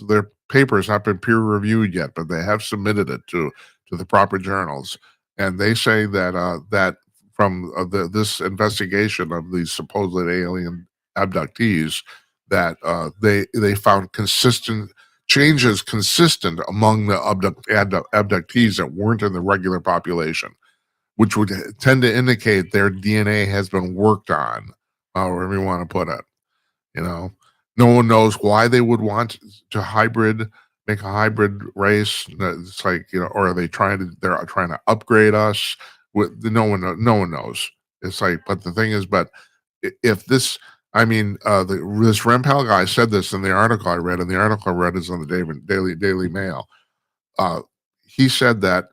their paper has not been peer reviewed yet, but they have submitted it to the proper journals, and they say that from this investigation of these supposed alien abductees, that they found consistent changes consistent among the abductees that weren't in the regular population, which would tend to indicate their DNA has been worked on, wherever you want to put it. No one knows why they would want to make a hybrid race. It's like, or are they're trying to upgrade us? No one knows. It's like, but the thing is, if this, this Rempel guy said this in the article I read, and the article I read is on the Daily Mail. He said that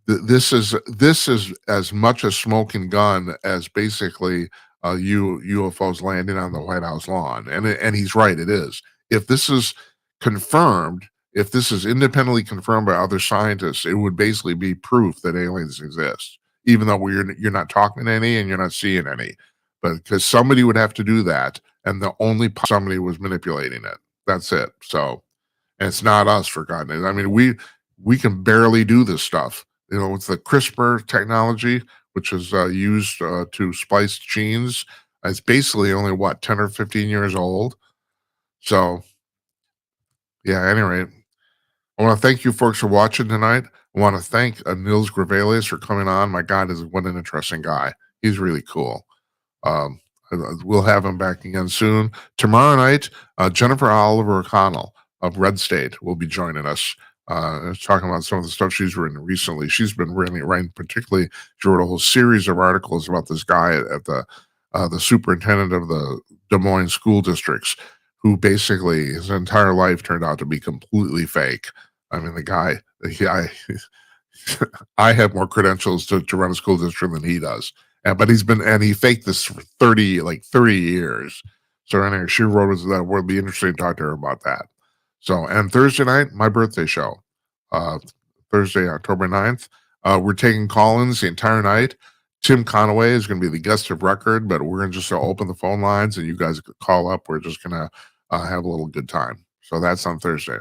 this is as much a smoking gun as basically UFOs landing on the White House lawn, and he's right. It is. If this is confirmed, if this is independently confirmed by other scientists, it would basically be proof that aliens exist, even though you're not talking to any and you're not seeing any. But because somebody would have to do that, and the only somebody was manipulating it. That's it. So, and it's not us, for God's sake. I mean, we can barely do this stuff. It's the CRISPR technology, which is used to splice genes. It's basically only 10 or 15 years old. So, yeah. Anyway, I want to thank you folks for watching tonight. I want to thank Nils Grevillius for coming on. My God, what an interesting guy. He's really cool. We'll have him back again soon. Tomorrow night, Jennifer Oliver O'Connell of Red State will be joining us. Talking about some of the stuff she's written recently. She's been really writing, particularly, she wrote a whole series of articles about this guy at the superintendent of the Des Moines school districts, who basically his entire life turned out to be completely fake. I mean, the guy, I have more credentials to run a school district than he does. But he faked this for 30 years. So anyway, she wrote us that. Would be interesting to talk to her about that. So, and Thursday night, my birthday show, Thursday, October 9th. We're taking call-ins the entire night. Tim Conaway is going to be the guest of record, but we're going to just open the phone lines and you guys could call up. We're just going to have a little good time. So that's on Thursday.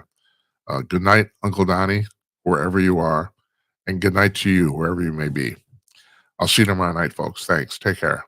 Good night, Uncle Donnie, wherever you are, and good night to you, wherever you may be. I'll see you tomorrow night, folks. Thanks. Take care.